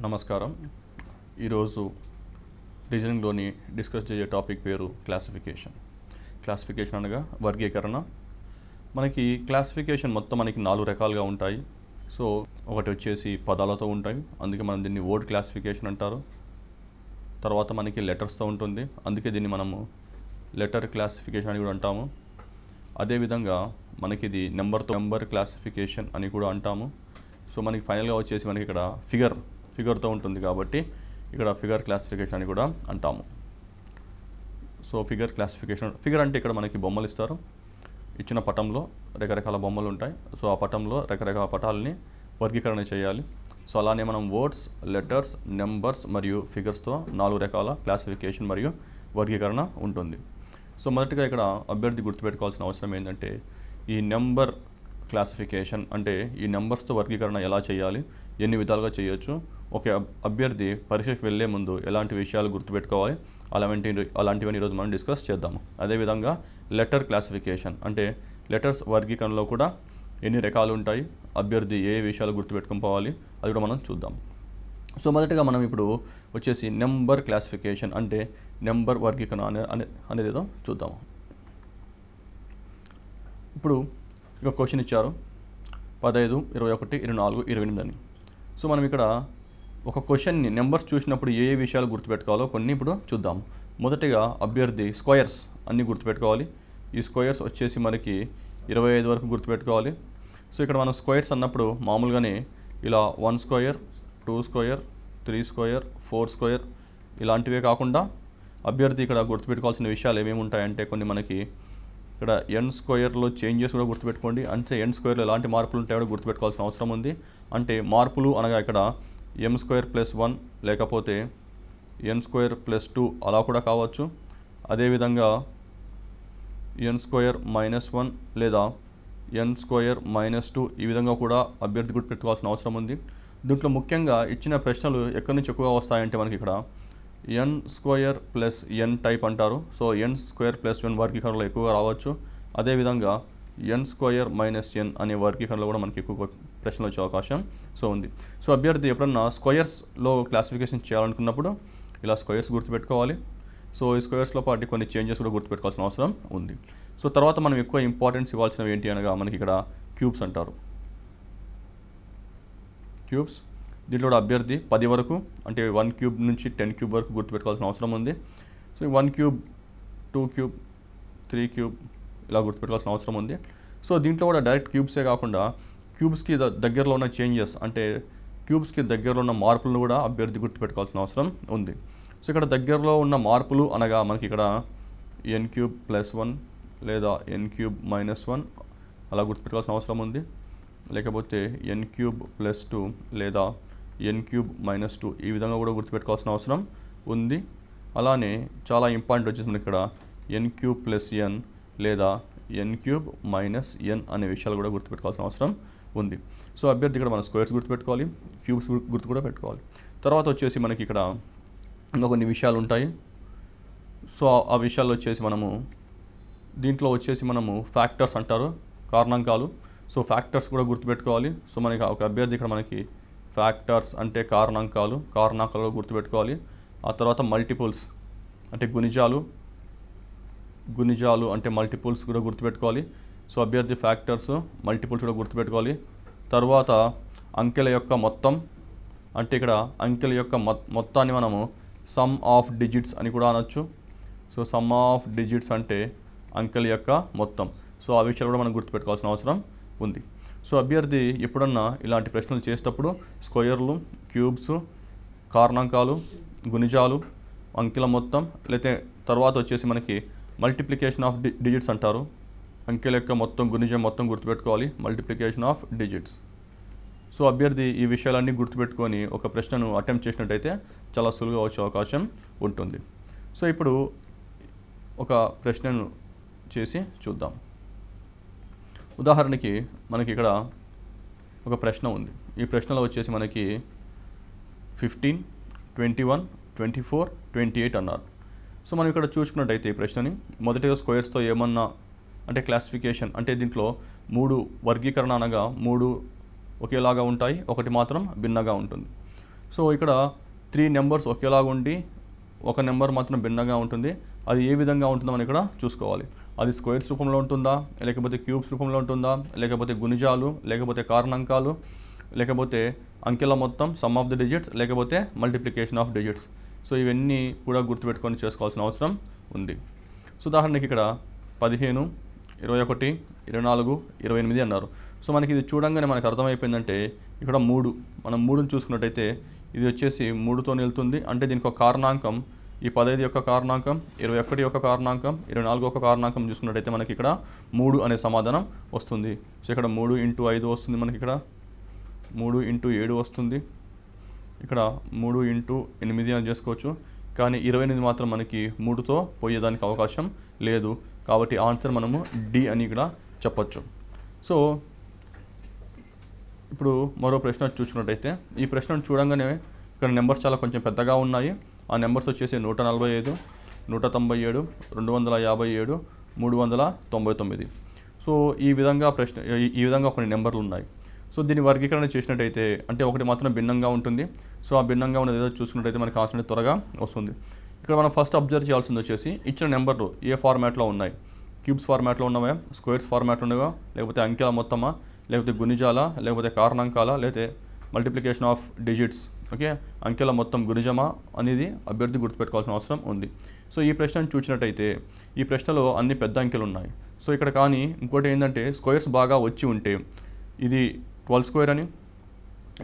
నమస్కారం. ఈరోజు రీజనింగ్లోని డిస్కస్ చేసే టాపిక్ పేరు క్లాసిఫికేషన్. క్లాసిఫికేషన్ అనగా వర్గీకరణ. మనకి క్లాసిఫికేషన్ మొత్తం మనకి 4 రకాలుగా ఉంటాయి. సో ఒకటి వచ్చేసి పదాలతో ఉంటాయి, అందుకే మనం దీన్ని వర్డ్ క్లాసిఫికేషన్ అంటారు. తర్వాత మనకి లెటర్స్తో ఉంటుంది, అందుకే దీన్ని మనము లెటర్ క్లాసిఫికేషన్ అని కూడా అంటాము. అదేవిధంగా మనకి ఇది నెంబర్ క్లాసిఫికేషన్ అని కూడా అంటాము. సో మనకి ఫైనల్గా వచ్చేసి మనకి ఇక్కడ ఫిగర్తో ఉంటుంది కాబట్టి ఇక్కడ ఫిగర్ క్లాసిఫికేషన్ అని కూడా అంటాము. సో ఫిగర్ అంటే ఇక్కడ మనకి బొమ్మలు ఇస్తారు. ఇచ్చిన పటంలో రకరకాల బొమ్మలు ఉంటాయి. సో ఆ పటంలో రకరకాల పటాలని వర్గీకరణ చేయాలి. సో అలానే మనం వర్డ్స్, లెటర్స్, నెంబర్స్ మరియు ఫిగర్స్తో 4 రకాల క్లాసిఫికేషన్ మరియు వర్గీకరణ ఉంటుంది. సో మొదటిగా ఇక్కడ అభ్యర్థి గుర్తుపెట్టుకోవాల్సిన అవసరం ఏంటంటే, ఈ నెంబర్ క్లాసిఫికేషన్ అంటే ఈ నెంబర్స్తో వర్గీకరణ ఎలా చేయాలి, ఎన్ని విధాలుగా చేయొచ్చు, ఒక అభ్యర్థి పరీక్షకు వెళ్ళే ముందు ఎలాంటి విషయాలు గుర్తుపెట్టుకోవాలి, అలాంటివన్నీ ఈరోజు మనం డిస్కస్ చేద్దాము. అదేవిధంగా లెటర్ క్లాసిఫికేషన్ అంటే లెటర్స్ వర్గీకరణలో కూడా ఎన్ని రకాలు ఉంటాయి, అభ్యర్థి ఏ విషయాలు గుర్తుపెట్టుకుని అది కూడా మనం చూద్దాం. సో మొదటగా మనం ఇప్పుడు వచ్చేసి నెంబర్ క్లాసిఫికేషన్ అంటే నెంబర్ వర్గీకరణ అనేది ఏదో చూద్దాము. ఇప్పుడు ఒక క్వశ్చన్ ఇచ్చారు 15, 21, 24, 28 అని. సో మనం ఇక్కడ ఒక క్వశ్చన్ని నెంబర్స్ చూసినప్పుడు ఏ విషయాలు గుర్తుపెట్టుకోవాలో కొన్ని ఇప్పుడు చూద్దాం. మొదటిగా అభ్యర్థి స్క్వేర్స్ అన్నీ గుర్తుపెట్టుకోవాలి. ఈ స్క్వేర్స్ వచ్చేసి మనకి 25 వరకు గుర్తుపెట్టుకోవాలి. సో ఇక్కడ మనం స్క్వేర్స్ అన్నప్పుడు మామూలుగానే ఇలా 1 స్క్వేర్, 2 స్క్వేర్, 3 స్క్వేర్, 4 స్క్వేర్ ఇలాంటివే కాకుండా అభ్యర్థి ఇక్కడ గుర్తుపెట్టుకోవాల్సిన విషయాలు ఏమేమి ఉంటాయంటే, కొన్ని మనకి ఇక్కడ ఎన్ స్క్వేర్లో చేంజెస్ కూడా గుర్తుపెట్టుకోండి. అంటే ఎన్ స్క్వేర్లో ఎలాంటి మార్పులు ఉంటాయో కూడా గుర్తుపెట్టుకోవాల్సిన అవసరం ఉంది. అంటే మార్పులు అనగా ఇక్కడ ఎం స్క్వేర్ ప్లస్ 1 లేకపోతే ఎన్ స్క్వేర్ ప్లస్ 2 అలా కూడా కావచ్చు. అదేవిధంగా ఎన్ స్క్వేర్ మైనస్ 1 లేదా ఎన్ స్క్వేర్ మైనస్ 2 ఈ విధంగా కూడా అభ్యర్థి గుర్తుపెట్టుకోవాల్సిన అవసరం ఉంది. దీంట్లో ముఖ్యంగా ఇచ్చిన ప్రశ్నలు ఎక్కడి నుంచి ఎక్కువగా వస్తాయంటే మనకి ఇక్కడ ఎన్ స్క్వేర్ ప్లస్ ఎన్ టైప్ అంటారు. సో ఎన్ స్క్వేర్ ప్లస్ 1 వర్గీకరణలో ఎక్కువగా రావచ్చు. అదేవిధంగా ఎన్ స్క్వేర్ మైనస్ ఎన్ అనే వర్గీకరణలో కూడా మనకి ఎక్కువ ప్రశ్నలు వచ్చే అవకాశం ఉంది. సో అభ్యర్థి ఎప్పుడన్నా స్క్వేర్స్లో క్లాసిఫికేషన్ చేయాలనుకున్నప్పుడు ఇలా స్క్వేర్స్ గుర్తుపెట్టుకోవాలి. సో ఈ స్క్వేర్స్లో పాటు కొన్ని చేంజెస్ కూడా గుర్తుపెట్టుకోవాల్సిన అవసరం ఉంది. సో తర్వాత మనం ఎక్కువ ఇంపార్టెన్స్ ఇవ్వాల్సినవి ఏంటి అనగా మనకి ఇక్కడ క్యూబ్స్ అంటారు. క్యూబ్స్ దీంట్లో కూడా అభ్యర్థి 10 వరకు అంటే 1 క్యూబ్ నుంచి 10 క్యూబ్ వరకు గుర్తుపెట్టుకోవాల్సిన అవసరం ఉంది. సో 1 క్యూబ్, 2 క్యూబ్, 3 క్యూబ్ ఇలా గుర్తుపెట్టుకోవాల్సిన అవసరం ఉంది. సో దీంట్లో కూడా డైరెక్ట్ క్యూబ్సే కాకుండా క్యూబ్స్కి దగ్గరలో ఉన్న చేంజెస్ అంటే క్యూబ్స్కి దగ్గరలో ఉన్న మార్పులను కూడా అభ్యర్థి గుర్తుపెట్టుకోవాల్సిన అవసరం ఉంది. సో ఇక్కడ దగ్గరలో ఉన్న మార్పులు అనగా మనకి ఇక్కడ ఎన్ క్యూబ్ ప్లస్ 1 లేదా ఎన్ క్యూబ్ మైనస్ 1 అలా గుర్తుపెట్టుకోవాల్సిన అవసరం ఉంది. లేకపోతే ఎన్ క్యూబ్ ప్లస్ 2 లేదా ఎన్ క్యూబ్ మైనస్ 2 ఈ విధంగా కూడా గుర్తుపెట్టుకోవాల్సిన అవసరం ఉంది. అలానే చాలా ఇంపార్టెంట్ వచ్చేసి మనకి ఇక్కడ ఎన్ క్యూబ్ ప్లస్ ఎన్ లేదా ఎన్ క్యూబ్ మైనస్ ఎన్ అనే విషయాలు కూడా గుర్తుపెట్టుకోవాల్సిన అవసరం ఉంది. సో అభ్యర్థి ఇక్కడ మన స్క్వేర్స్ గుర్తుపెట్టుకోవాలి, క్యూబ్స్ గుర్తు కూడా పెట్టుకోవాలి. తర్వాత వచ్చేసి మనకి ఇక్కడ ఇంకా కొన్ని విషయాలు ఉంటాయి. సో ఆ విషయాల్లో వచ్చేసి దీంట్లో వచ్చేసి మనము ఫ్యాక్టర్స్ అంటారు, కారణాంకాలు. సో ఫ్యాక్టర్స్ కూడా గుర్తుపెట్టుకోవాలి. సో మనకి ఒక అభ్యర్థి ఇక్కడ మనకి ఫ్యాక్టర్స్ అంటే కారణాంకాలు గుర్తుపెట్టుకోవాలి. ఆ తర్వాత మల్టిపుల్స్ అంటే గుణిజాలు అంటే మల్టిపుల్స్ కూడా గుర్తుపెట్టుకోవాలి. సో అభ్యర్థి ఫ్యాక్టర్స్, మల్టిపుల్స్ కూడా గుర్తుపెట్టుకోవాలి. తర్వాత అంకెల యొక్క మొత్తం అంటే ఇక్కడ అంకెల యొక్క మొత్తాన్ని మనము సమ్ ఆఫ్ డిజిట్స్ అని కూడా అనొచ్చు. సో సమ్ ఆఫ్ డిజిట్స్ అంటే అంకెల యొక్క మొత్తం. సో ఆ విషయాలు కూడా మనం గుర్తుపెట్టుకోవాల్సిన అవసరం ఉంది. సో అభ్యర్థి ఎప్పుడన్నా ఇలాంటి ప్రశ్నలు చేసేటప్పుడు స్క్వేర్లు, క్యూబ్స్, కారణాంకాలు, గుణిజాలు, అంకెల మొత్తం లేతే తర్వాత వచ్చేసి మనకి మల్టిప్లికేషన్ ఆఫ్ డిజిట్స్ అంటారు. అంకెల యొక్క మొత్తం, గుణిజం మొత్తం గుర్తుపెట్టుకోవాలి, మల్టిప్లికేషన్ ఆఫ్ డిజిట్స్. సో అభ్యర్థి ఈ విషయాలన్నీ గుర్తుపెట్టుకొని ఒక ప్రశ్నను అటెంప్ట్ చేసినట్టయితే చాలా సులువుగా వచ్చే అవకాశం ఉంటుంది. సో ఇప్పుడు ఒక ప్రశ్నను చేసి చూద్దాం. ఉదాహరణకి మనకి ఇక్కడ ఒక ప్రశ్న ఉంది. ఈ ప్రశ్నలో వచ్చేసి మనకి 15, 21, 24, 28 అన్నారు. సో మనం ఇక్కడ చూసుకున్నట్టయితే ఈ ప్రశ్నని మొదటిగా స్క్వేర్స్తో ఏమన్నా అంటే క్లాసిఫికేషన్ అంటే దీంట్లో 3 వర్గీకరణ అనగా 3 ఒకేలాగా ఉంటాయి, ఒకటి మాత్రం భిన్నంగా ఉంటుంది. సో ఇక్కడ 3 నెంబర్స్ ఒకేలాగా ఉండి ఒక నెంబర్ మాత్రం భిన్నంగా ఉంటుంది. అది ఏ విధంగా ఉంటుందో మనం ఇక్కడ చూసుకోవాలి. అది స్క్వేర్స్ రూపంలో ఉంటుందా, లేకపోతే క్యూబ్స్ రూపంలో ఉంటుందా, లేకపోతే గుణిజాలు, లేకపోతే కారణాంకాలు, లేకపోతే అంకెల మొత్తం సమ్ ఆఫ్ ది డిజిట్స్, లేకపోతే మల్టిప్లికేషన్ ఆఫ్ డిజిట్స్. సో ఇవన్నీ కూడా గుర్తుపెట్టుకొని చేసుకోవాల్సిన అవసరం ఉంది. సో ఉదాహరణకి ఇక్కడ 15, 21, 24, 28 అన్నారు. సో మనకి ఇది చూడంగానే మనకు అర్థమైపోయిందంటే ఇక్కడ 3 మనం 3ని చూసుకున్నట్టయితే ఇది వచ్చేసి 3తో వెళ్తుంది. అంటే దీనికి ఒక కారణాంకం, ఈ 15 యొక్క కారణాంకం, 21 యొక్క కారణాంకం, 24 యొక్క కారణాంకం చూసుకున్నట్టయితే మనకి ఇక్కడ 3 అనే సమాధానం వస్తుంది. సో ఇక్కడ 3 × 5 వస్తుంది, మనకి ఇక్కడ 3 × 7 వస్తుంది, ఇక్కడ 3 × 8 అని చేసుకోవచ్చు. కానీ 28 మాత్రం మనకి 3తో పోయేదానికి అవకాశం లేదు. కాబట్టి ఆన్సర్ మనము డి అని ఇక్కడ చెప్పచ్చు. సో ఇప్పుడు మరో ప్రశ్న చూసుకున్నట్టయితే ఈ ప్రశ్నను చూడంగానే ఇక్కడ నెంబర్స్ చాలా కొంచెం పెద్దగా ఉన్నాయి. ఆ నెంబర్స్ వచ్చేసి 145, 197, 257, 399. సో ఈ విధంగా కొన్ని నెంబర్లు ఉన్నాయి. సో దీని వర్గీకరణ చేసినట్టయితే అంటే ఒకటి మాత్రం భిన్నంగా ఉంటుంది. సో ఆ భిన్నంగా ఉన్నది ఏదో చూసుకున్నట్టయితే మనకి ఆన్సర్ త్వరగా వస్తుంది. ఇక్కడ మనం ఫస్ట్ అబ్జర్వ్ చేయాల్సింది వచ్చేసి ఇచ్చిన నెంబర్లు ఏ ఫార్మాట్లో ఉన్నాయి. క్యూబ్స్ ఫార్మాట్లో ఉన్నవా, స్క్వేర్స్ ఫార్మాట్లో ఉన్నవా, లేకపోతే అంకెల మొత్తమా, లేకపోతే గుణిజాల, లేకపోతే కారణాంకాల, లేకపోతే మల్టిప్లికేషన్ ఆఫ్ డిజిట్స్. ఓకే, అంకెల మొత్తం గుణిజమా అనేది అభ్యర్థి గుర్తుపెట్టుకోవాల్సిన అవసరం ఉంది. సో ఈ ప్రశ్నను చూసినట్టయితే ఈ ప్రశ్నలో అన్ని పెద్ద అంకెలు ఉన్నాయి. సో ఇక్కడ కానీ ఇంకోటి ఏంటంటే స్క్వేర్స్ బాగా వచ్చి ఉంటే ఇది 12 స్క్వేర్ అని,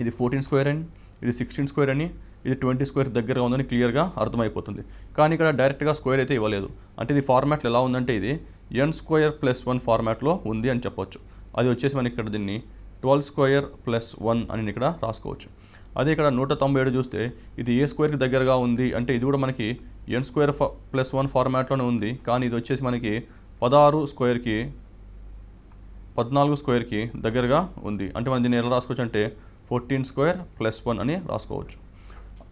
ఇది 14 స్క్వేర్ అని, ఇది 16 స్క్వేర్ అని, ఇది 20 స్క్వేర్ దగ్గరగా ఉందని క్లియర్గా అర్థమైపోతుంది. కానీ ఇక్కడ డైరెక్ట్గా స్క్వేర్ అయితే ఇవ్వలేదు. అంటే ఇది ఫార్మాట్లో ఎలా ఉందంటే ఇది n² + 1 ఫార్మాట్లో ఉంది అని చెప్పొచ్చు. అది వచ్చేసి మనకి ఇక్కడ దీన్ని 12² + 1 అని ఇక్కడ రాసుకోవచ్చు. అదే ఇక్కడ 197 చూస్తే ఇది ఏ స్క్వేర్కి దగ్గరగా ఉంది అంటే ఇది కూడా మనకి n² + 1 ఫార్మాట్లోనే ఉంది. కానీ ఇది వచ్చేసి మనకి 14 స్క్వేర్కి దగ్గరగా ఉంది. అంటే మనం దీన్ని ఎలా రాసుకోవచ్చు అంటే 14² + 1 అని రాసుకోవచ్చు.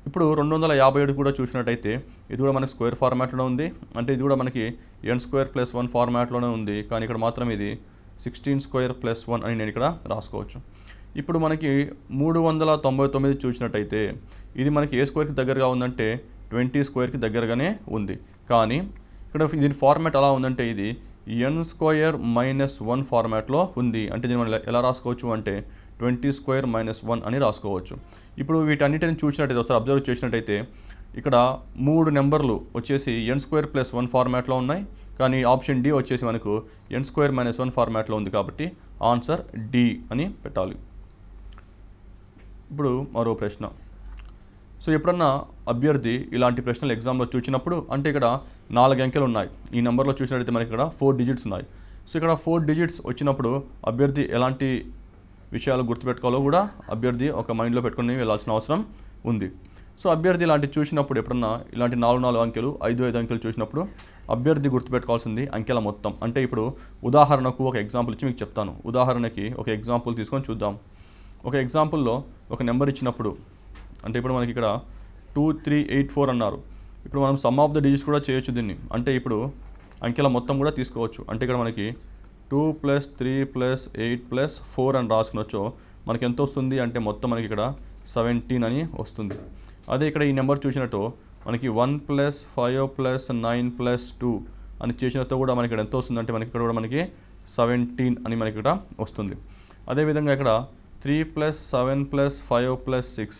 ఇప్పుడు 257 కూడా చూసినట్టయితే ఇది కూడా మనకి స్క్వేర్ ఫార్మాట్లోనే ఉంది. అంటే ఇది కూడా మనకి n² + 1 ఫార్మాట్లోనే ఉంది. కానీ ఇక్కడ మాత్రం ఇది 16² + 1 అని నేను ఇక్కడ రాసుకోవచ్చు. ఇప్పుడు మనకి 399 చూసినట్టయితే ఇది మనకి ఏ స్క్వేర్కి దగ్గరగా ఉందంటే 20 స్క్వేర్కి దగ్గరగానే ఉంది. కానీ ఇక్కడ దీని ఫార్మాట్ ఎలా ఉందంటే ఇది n² - 1 ఫార్మాట్లో ఉంది. అంటే దీన్ని మనం ఎలా రాసుకోవచ్చు అంటే 20² - 1 అని రాసుకోవచ్చు. ఇప్పుడు వీటన్నిటిని చూసినట్టయితే ఒకసారి అబ్జర్వ్ చేసినట్టయితే ఇక్కడ 3 నెంబర్లు వచ్చేసి n² + 1 ఫార్మాట్లో ఉన్నాయి. కానీ ఆప్షన్ డి వచ్చేసి మనకు n² - 1 ఫార్మాట్లో ఉంది. కాబట్టి ఆన్సర్ డి అని పెట్టాలి. ఇప్పుడు మరో ప్రశ్న. సో ఎప్పుడన్నా అభ్యర్థి ఇలాంటి ప్రశ్నలు ఎగ్జామ్లో చూసినప్పుడు అంటే ఇక్కడ 4 అంకెలు ఉన్నాయి. ఈ నెంబర్లో చూసినట్టయితే మనకి ఇక్కడ 4 డిజిట్స్ ఉన్నాయి. సో ఇక్కడ 4 డిజిట్స్ వచ్చినప్పుడు అభ్యర్థి ఎలాంటి విషయాలు గుర్తుపెట్టుకోవాలో కూడా అభ్యర్థి ఒక మైండ్లో పెట్టుకుని వెళ్ళాల్సిన అవసరం ఉంది. సో అభ్యర్థి ఇలాంటి చూసినప్పుడు ఎప్పుడన్నా ఇలాంటి 4 అంకెలు 5 అంకెలు చూసినప్పుడు అభ్యర్థి గుర్తుపెట్టుకోవాల్సింది అంకెల మొత్తం. అంటే ఇప్పుడు ఉదాహరణకు ఒక ఎగ్జాంపుల్ ఇచ్చి మీకు చెప్తాను. ఉదాహరణకి ఒక ఎగ్జాంపుల్ తీసుకొని చూద్దాం. ఒక ఎగ్జాంపుల్లో ఒక నెంబర్ ఇచ్చినప్పుడు అంటే ఇప్పుడు మనకి ఇక్కడ 2384 అన్నారు. ఇప్పుడు మనం సమ్ ఆఫ్ ద డిజిట్స్ కూడా చేయొచ్చు దీన్ని. అంటే ఇప్పుడు అంకెల మొత్తం కూడా తీసుకోవచ్చు. అంటే ఇక్కడ మనకి 2 + 3 + 8 + 4 అని రాసుకునొచ్చు. మనకి ఎంత వస్తుంది అంటే మొత్తం మనకి ఇక్కడ 17 అని వస్తుంది. అదే ఇక్కడ ఈ నెంబర్ చూసినట్టు మనకి 1 + 5 + 9 + 2 అని చేసినట్టు కూడా మనకి ఇక్కడ ఎంత వస్తుంది అంటే మనకి ఇక్కడ కూడా మనకి 17 అని మనకి ఇక్కడ వస్తుంది. అదేవిధంగా ఇక్కడ 3 + 7 + 5 + 6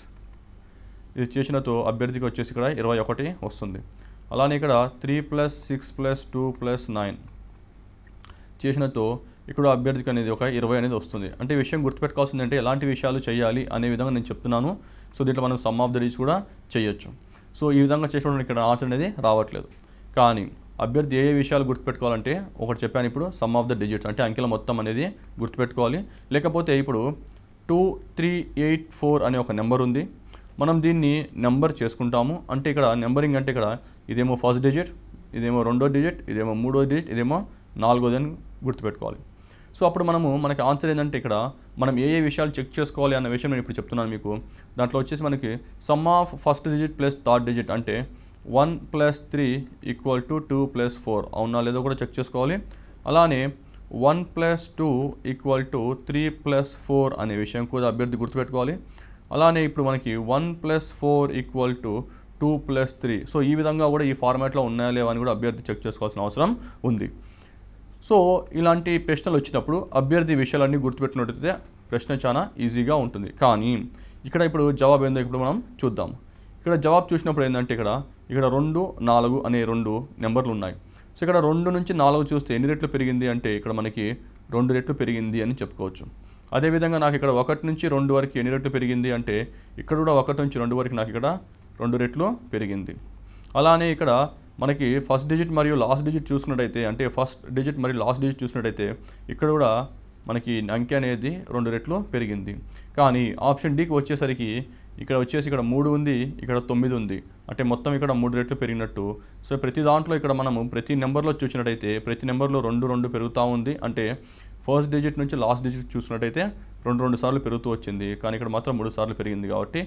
ఇది చేసినతో అభ్యర్థికి వచ్చేసి ఇక్కడ 21 వస్తుంది. అలానే ఇక్కడ 3 + 6 + 2 + 9 చేసినతో ఇక్కడ అభ్యర్థికి అనేది ఒక 20 అనేది వస్తుంది. అంటే ఈ విషయం గుర్తుపెట్టుకోవాల్సింది అంటే ఎలాంటి విషయాలు చేయాలి అనే విధంగా నేను చెప్తున్నాను. సో దీంట్లో మనం సమ్ ఆఫ్ ద డిజిట్స్ కూడా చేయొచ్చు. సో ఈ విధంగా చేసినప్పుడు ఇక్కడ ఆన్సర్ అనేది రావట్లేదు. కానీ అభ్యర్థి ఏ విషయాలు గుర్తుపెట్టుకోవాలంటే ఒకటి చెప్పాను. ఇప్పుడు సమ్ ఆఫ్ ద డిజిట్స్ అంటే అంకెల మొత్తం అనేది గుర్తుపెట్టుకోవాలి. లేకపోతే ఇప్పుడు 2384 అనే ఒక నెంబర్ ఉంది. మనం దీన్ని నెంబర్ చేసుకుంటాము. అంటే ఇక్కడ నెంబరింగ్ అంటే ఇక్కడ ఇదేమో ఫస్ట్ డిజిట్, ఇదేమో రెండో డిజిట్, ఇదేమో మూడో డిజిట్, ఇదేమో నాలుగోది అని గుర్తుపెట్టుకోవాలి. సో అప్పుడు మనకి ఆన్సర్ ఏంటంటే ఇక్కడ మనం ఏ విషయాలు చెక్ చేసుకోవాలి అన్న విషయం నేను ఇప్పుడు చెప్తున్నాను మీకు. దాంట్లో వచ్చేసి మనకి some of first digit plus third digit అంటే 1 + 3 = 2 + 4 అవునా లేదో కూడా చెక్ చేసుకోవాలి. అలానే 1 + 2 = 3 + 4 అనే విషయం కూడా అభ్యర్థి గుర్తుపెట్టుకోవాలి. అలానే ఇప్పుడు మనకి 1 + 4 = 2 + 3. సో ఈ విధంగా కూడా ఈ ఫార్మాట్లో ఉన్నాయా లేవా అని కూడా అభ్యర్థి చెక్ చేసుకోవాల్సిన అవసరం ఉంది. సో ఇలాంటి ప్రశ్నలు వచ్చినప్పుడు అభ్యర్థి విషయాలన్నీ గుర్తుపెట్టినట్టయితే ప్రశ్న చాలా ఈజీగా ఉంటుంది. కానీ ఇక్కడ ఇప్పుడు జవాబు ఏందో ఇప్పుడు మనం చూద్దాం. ఇక్కడ జవాబు చూసినప్పుడు ఏంటంటే ఇక్కడ 2, 4 అనే 2 నెంబర్లు ఉన్నాయి. సో ఇక్కడ 2 నుంచి 4 చూస్తే ఎన్ని రెట్లు పెరిగింది అంటే ఇక్కడ మనకి 2 రెట్లు పెరిగింది అని చెప్పుకోవచ్చు. అదేవిధంగా నాకు ఇక్కడ 1 నుంచి 2 వరకు ఎన్ని రెట్లు పెరిగింది అంటే ఇక్కడ కూడా 1 నుంచి 2 వరకు నాకు ఇక్కడ 2 రెట్లు పెరిగింది. అలానే ఇక్కడ మనకి ఫస్ట్ డిజిట్ మరియు లాస్ట్ డిజిట్ చూసుకున్నట్టయితే అంటే ఫస్ట్ డిజిట్ మరియు లాస్ట్ డిజిట్ చూసినట్టయితే ఇక్కడ కూడా మనకి అంకె అనేది 2 రెట్లు పెరిగింది. కానీ ఆప్షన్ డికి వచ్చేసరికి ఇక్కడ 3 ఉంది, ఇక్కడ 9 ఉంది, అంటే మొత్తం ఇక్కడ 3 రెట్లు పెరిగినట్టు. సో ప్రతి దాంట్లో ఇక్కడ మనము ప్రతి నెంబర్లో చూసినట్టయితే ప్రతి నెంబర్లో 2 పెరుగుతూ ఉంది. అంటే ఫస్ట్ డిజిట్ నుంచి లాస్ట్ డిజిట్ చూసినట్టయితే 2 సార్లు పెరుగుతూ వచ్చింది, కానీ ఇక్కడ మాత్రం 3 సార్లు పెరిగింది. కాబట్టి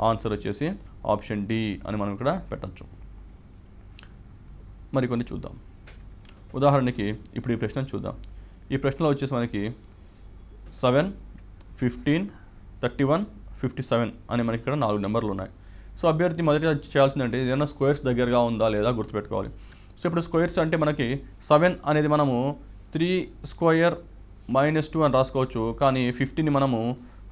ఆన్సర్ వచ్చేసి ఆప్షన్ డి అని మనం ఇక్కడ పెట్టచ్చు. మరికొన్ని చూద్దాం. ఉదాహరణకి ఇప్పుడు ఈ ప్రశ్నను చూద్దాం. ఈ ప్రశ్నలో వచ్చేసి మనకి 7, 15, 31, 57 అని మనకి ఇక్కడ 4 నెంబర్లు ఉన్నాయి. సో అభ్యర్థి మొదటిగా చేయాల్సిందంటే ఏదైనా స్క్వేర్స్ దగ్గరగా ఉందా లేదా గుర్తుపెట్టుకోవాలి. సో ఇప్పుడు స్క్వేర్స్ అంటే మనకి 7 అనేది మనము 3² - 2 అని రాసుకోవచ్చు, కానీ 15ని మనము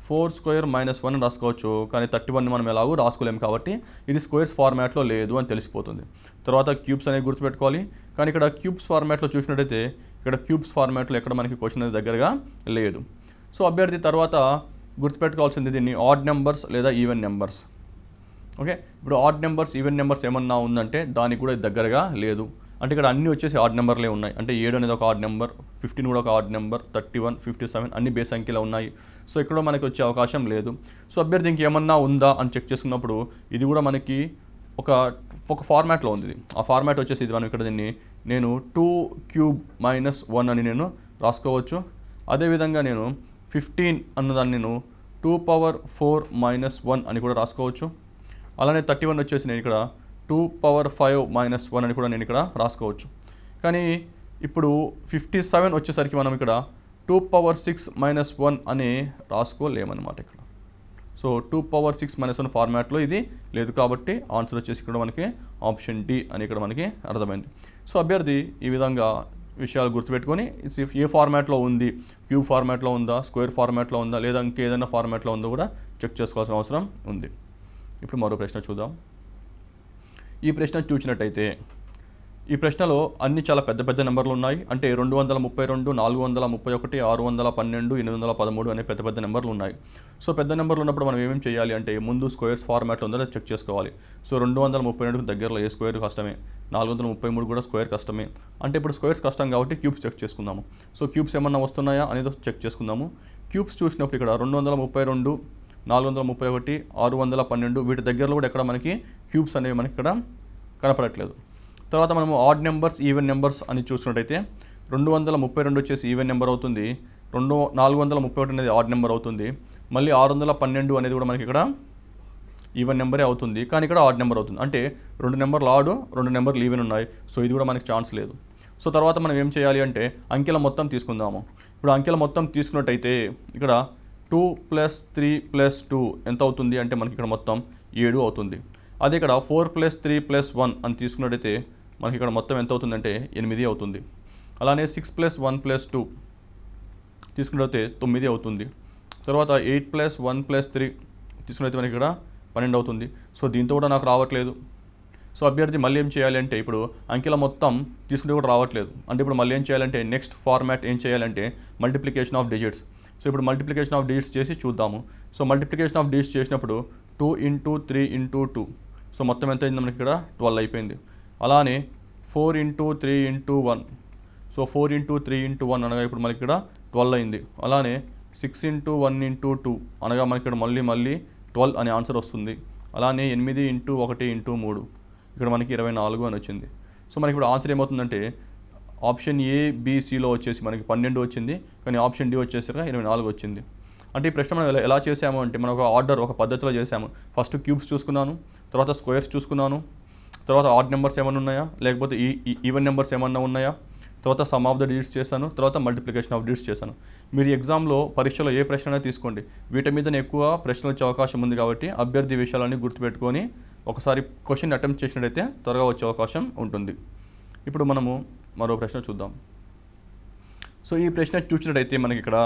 4² - 1 అని రాసుకోవచ్చు, కానీ 31ని మనం ఎలాగో రాసుకోలేము. కాబట్టి ఇది స్క్వేర్స్ ఫార్మాట్లో లేదు అని తెలిసిపోతుంది. తర్వాత క్యూబ్స్ అనేవి గుర్తుపెట్టుకోవాలి, కానీ ఇక్కడ క్యూబ్స్ ఫార్మాట్లో చూసినట్టయితే ఇక్కడ క్యూబ్స్ ఫార్మాట్లో ఎక్కడ మనకి క్వశ్చన్ అనేది దగ్గరగా లేదు. సో అభ్యర్థి తర్వాత గుర్తుపెట్టుకోవాల్సింది దీన్ని ఆడ్ నెంబర్స్ లేదా ఈవెన్ నెంబర్స్. ఓకే, ఇప్పుడు ఆడ్ నెంబర్స్ ఈవెన్ నెంబర్స్ ఏమన్నా ఉందంటే దానికి కూడా దగ్గరగా లేదు. అంటే ఇక్కడ అన్నీ వచ్చేసి ఆడ్ నెంబర్లే ఉన్నాయి. అంటే 7 అనేది ఒక ఆడ్ నెంబర్, 15 కూడా ఒక ఆడ్ నెంబర్, 31, 57 అన్ని బేస్ సంఖ్యలో ఉన్నాయి. సో ఇక్కడ మనకి వచ్చే అవకాశం లేదు. సో అభ్యర్థి ఇంకేమన్నా ఉందా అని చెక్ చేసుకున్నప్పుడు ఇది కూడా మనకి ఒక ఫార్మాట్లో ఉంది. ఆ ఫార్మాట్ వచ్చేసి ఇది మనం ఇక్కడ నేను 2³ - 1 అని నేను రాసుకోవచ్చు. అదేవిధంగా నేను 15 అన్నదాన్ని నేను 2⁴ - 1 అని కూడా రాసుకోవచ్చు. అలానే 31 వచ్చేసి నేను ఇక్కడ 2⁵ - 1 అని కూడా నేను ఇక్కడ రాసుకోవచ్చు. కానీ ఇప్పుడు 57 వచ్చేసరికి మనం ఇక్కడ 2⁶ - 1 అని రాసుకోలేమన్నమాట ఇక్కడ. సో 2⁶ - 1 ఫార్మాట్లో ఇది లేదు, కాబట్టి ఆన్సర్ వచ్చేసి ఇక్కడ మనకి ఆప్షన్ డి అని ఇక్కడ మనకి అర్థమైంది. సో అభ్యర్థి ఈ విధంగా విషయాలు గుర్తుపెట్టుకొని ఏ ఫార్మాట్లో ఉంది, క్యూబ్ ఫార్మాట్లో ఉందా, స్క్వేర్ ఫార్మాట్లో ఉందా, లేదా ఇంకేదైనా ఫార్మాట్లో ఉందో కూడా చెక్ చేసుకోవాల్సిన అవసరం ఉంది. ఇప్పుడు మరో ప్రశ్న చూద్దాం. ఈ ప్రశ్న చూసినట్టయితే ఈ ప్రశ్నలో అన్ని చాలా పెద్ద పెద్ద నెంబర్లు ఉన్నాయి. అంటే 232, 431, 612, 813 అనే పెద్ద పెద్ద నెంబర్లు ఉన్నాయి. సో పెద్ద నెంబర్లు ఉన్నప్పుడు మనం ఏమేమి చేయాలి అంటే ముందు స్క్వేర్స్ ఫార్మాట్లో ఉందో చెక్ చేసుకోవాలి. సో 232 దగ్గరలో ఏ స్క్వేర్ కష్టమే, 433 కూడా స్క్వేర్ కష్టమే. అంటే ఇప్పుడు స్క్వేర్స్ కష్టం కాబట్టి క్యూబ్స్ చెక్ చేసుకుందాము. సో క్యూబ్స్ ఏమన్నా వస్తున్నాయా అనేది చెక్ చేసుకుందాము. క్యూబ్స్ చూసినప్పుడు ఇక్కడ 232, 431, 612 వీటి దగ్గరలో కూడా ఎక్కడ మనకి క్యూబ్స్ అనేవి మనకి ఇక్కడ కనపడట్లేదు. తర్వాత మనము ఆడ్ నెంబర్స్ ఈవెన్ నెంబర్స్ అని చూసినట్టయితే 232 వచ్చేసి ఈవెన్ నెంబర్ అవుతుంది, 431 అనేది ఆడ్ నెంబర్ అవుతుంది, మళ్ళీ 612 అనేది కూడా మనకి ఇక్కడ ఈవెన్ నెంబరే అవుతుంది, కానీ ఇక్కడ ఆడ్ నెంబర్ అవుతుంది. అంటే 2 నెంబర్లు ఆడు, 2 నెంబర్లు ఈవెన్ ఉన్నాయి. సో ఇది కూడా మనకి ఛాన్స్ లేదు. సో తర్వాత మనం ఏం చేయాలి అంటే అంకెల మొత్తం తీసుకుందాము. ఇప్పుడు అంకెల మొత్తం తీసుకున్నట్టయితే ఇక్కడ 2 + 3 + 2 ఎంత అవుతుంది అంటే మనకి ఇక్కడ మొత్తం 7 అవుతుంది. అదే ఇక్కడ 4 + 3 + 1 అని తీసుకున్నట్టయితే మనకి ఇక్కడ మొత్తం ఎంత అవుతుందంటే 8 అవుతుంది. అలానే 6 + 1 + 2 తీసుకున్నట్టయితే 9 అవుతుంది. తర్వాత 8 + 1 + 3 తీసుకున్నట్టయితే మనకి ఇక్కడ 12 అవుతుంది. సో దీంతో కూడా నాకు రావట్లేదు. సో అభ్యర్థి మళ్ళీ ఏం చేయాలి అంటే ఇప్పుడు అంకెల మొత్తం తీసుకుంటే కూడా రావట్లేదు. అంటే ఇప్పుడు మళ్ళీ ఏం చేయాలంటే నెక్స్ట్ ఫార్మాట్ ఏం చేయాలంటే మల్టిప్లికేషన్ ఆఫ్ డిజిట్స్. సో ఇప్పుడు మల్టిప్లికేషన్ ఆఫ్ డిజిట్స్ చేసి చూద్దాము. సో మల్టిప్లికేషన్ ఆఫ్ డిజిట్స్ చేసినప్పుడు 2 × 3 × 2. సో మొత్తం ఎంత అయింది మనకి ఇక్కడ 12 అయిపోయింది. అలానే 4 × 3 × 1. సో 4 × 3 × 1 అనగా ఇప్పుడు మనకి ఇక్కడ 12 అయింది. అలానే 6 × 1 × 2 అనగా మనకి ఇక్కడ మళ్ళీ 12 అనే ఆన్సర్ వస్తుంది. అలానే 8 × 1 × 3 ఇక్కడ మనకి 24 అని వచ్చింది. సో మనకి ఇప్పుడు ఆన్సర్ ఏమవుతుందంటే ఆప్షన్ ఏ బీసీలో వచ్చేసి మనకి 12 వచ్చింది, కానీ ఆప్షన్ డి వచ్చేసరికి 24 వచ్చింది. అంటే ఈ ప్రశ్న మనం ఎలా చేసాము అంటే మనం ఒక పద్ధతిలో చేసాము. ఫస్ట్ క్యూబ్స్ చూసుకున్నాను, తర్వాత స్క్వేర్స్ చూసుకున్నాను, తర్వాత ఆడ్ నెంబర్స్ ఏమైనా ఉన్నాయా, లేకపోతే ఈవెన్ నెంబర్స్ ఏమన్నా ఉన్నాయా, తర్వాత సమ్ ఆఫ్ ద డిజిట్స్ చేశాను, తర్వాత మల్టిప్లికేషన్ ఆఫ్ డిజిట్స్ చేశాను. మీరు ఎగ్జామ్లో పరీక్షలో ఏ ప్రశ్న అయినా తీసుకోండి, వీటి మీదనే ఎక్కువ ప్రశ్నలు వచ్చే అవకాశం ఉంది కాబట్టి అభ్యర్థి విషయాలన్నీ గుర్తుపెట్టుకొని ఒకసారి క్వశ్చన్ అటెంప్ట్ చేసినట్టయితే త్వరగా వచ్చే అవకాశం ఉంటుంది. ఇప్పుడు మనము మరో ప్రశ్న చూద్దాం. సో ఈ ప్రశ్న చూసినట్టయితే మనకి ఇక్కడ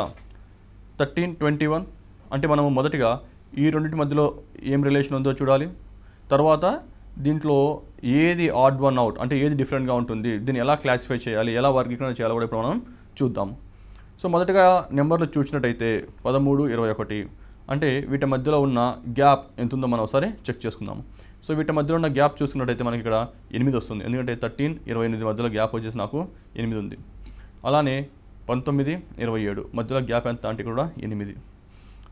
1321 అంటే మనము మొదటిగా ఈ రెండింటి మధ్యలో ఏం రిలేషన్ ఉందో చూడాలి. తర్వాత దీంట్లో ఏది ఆడ్ వన్ అవుట్ అంటే ఏది డిఫరెంట్గా ఉంటుంది, దీన్ని ఎలా క్లాసిఫై చేయాలి, ఎలా వర్గీకరణ చేయాలో కూడా ఇప్పుడు మనం చూద్దాం. సో మొదటగా నెంబర్లు చూసినట్టయితే 13, 21 అంటే వీటి మధ్యలో ఉన్న గ్యాప్ ఎంత ఉందో మనం ఒకసారి చెక్ చేసుకుందాం. సో వీటి మధ్యలో ఉన్న గ్యాప్ చూసుకున్నట్టయితే మనకి ఇక్కడ 8 వస్తుంది, ఎందుకంటే 13, 28 మధ్యలో గ్యాప్ వచ్చేసి నాకు 8 ఉంది. అలానే 19, 27 మధ్యలో గ్యాప్ ఎంత అంటే ఇక్కడ 8.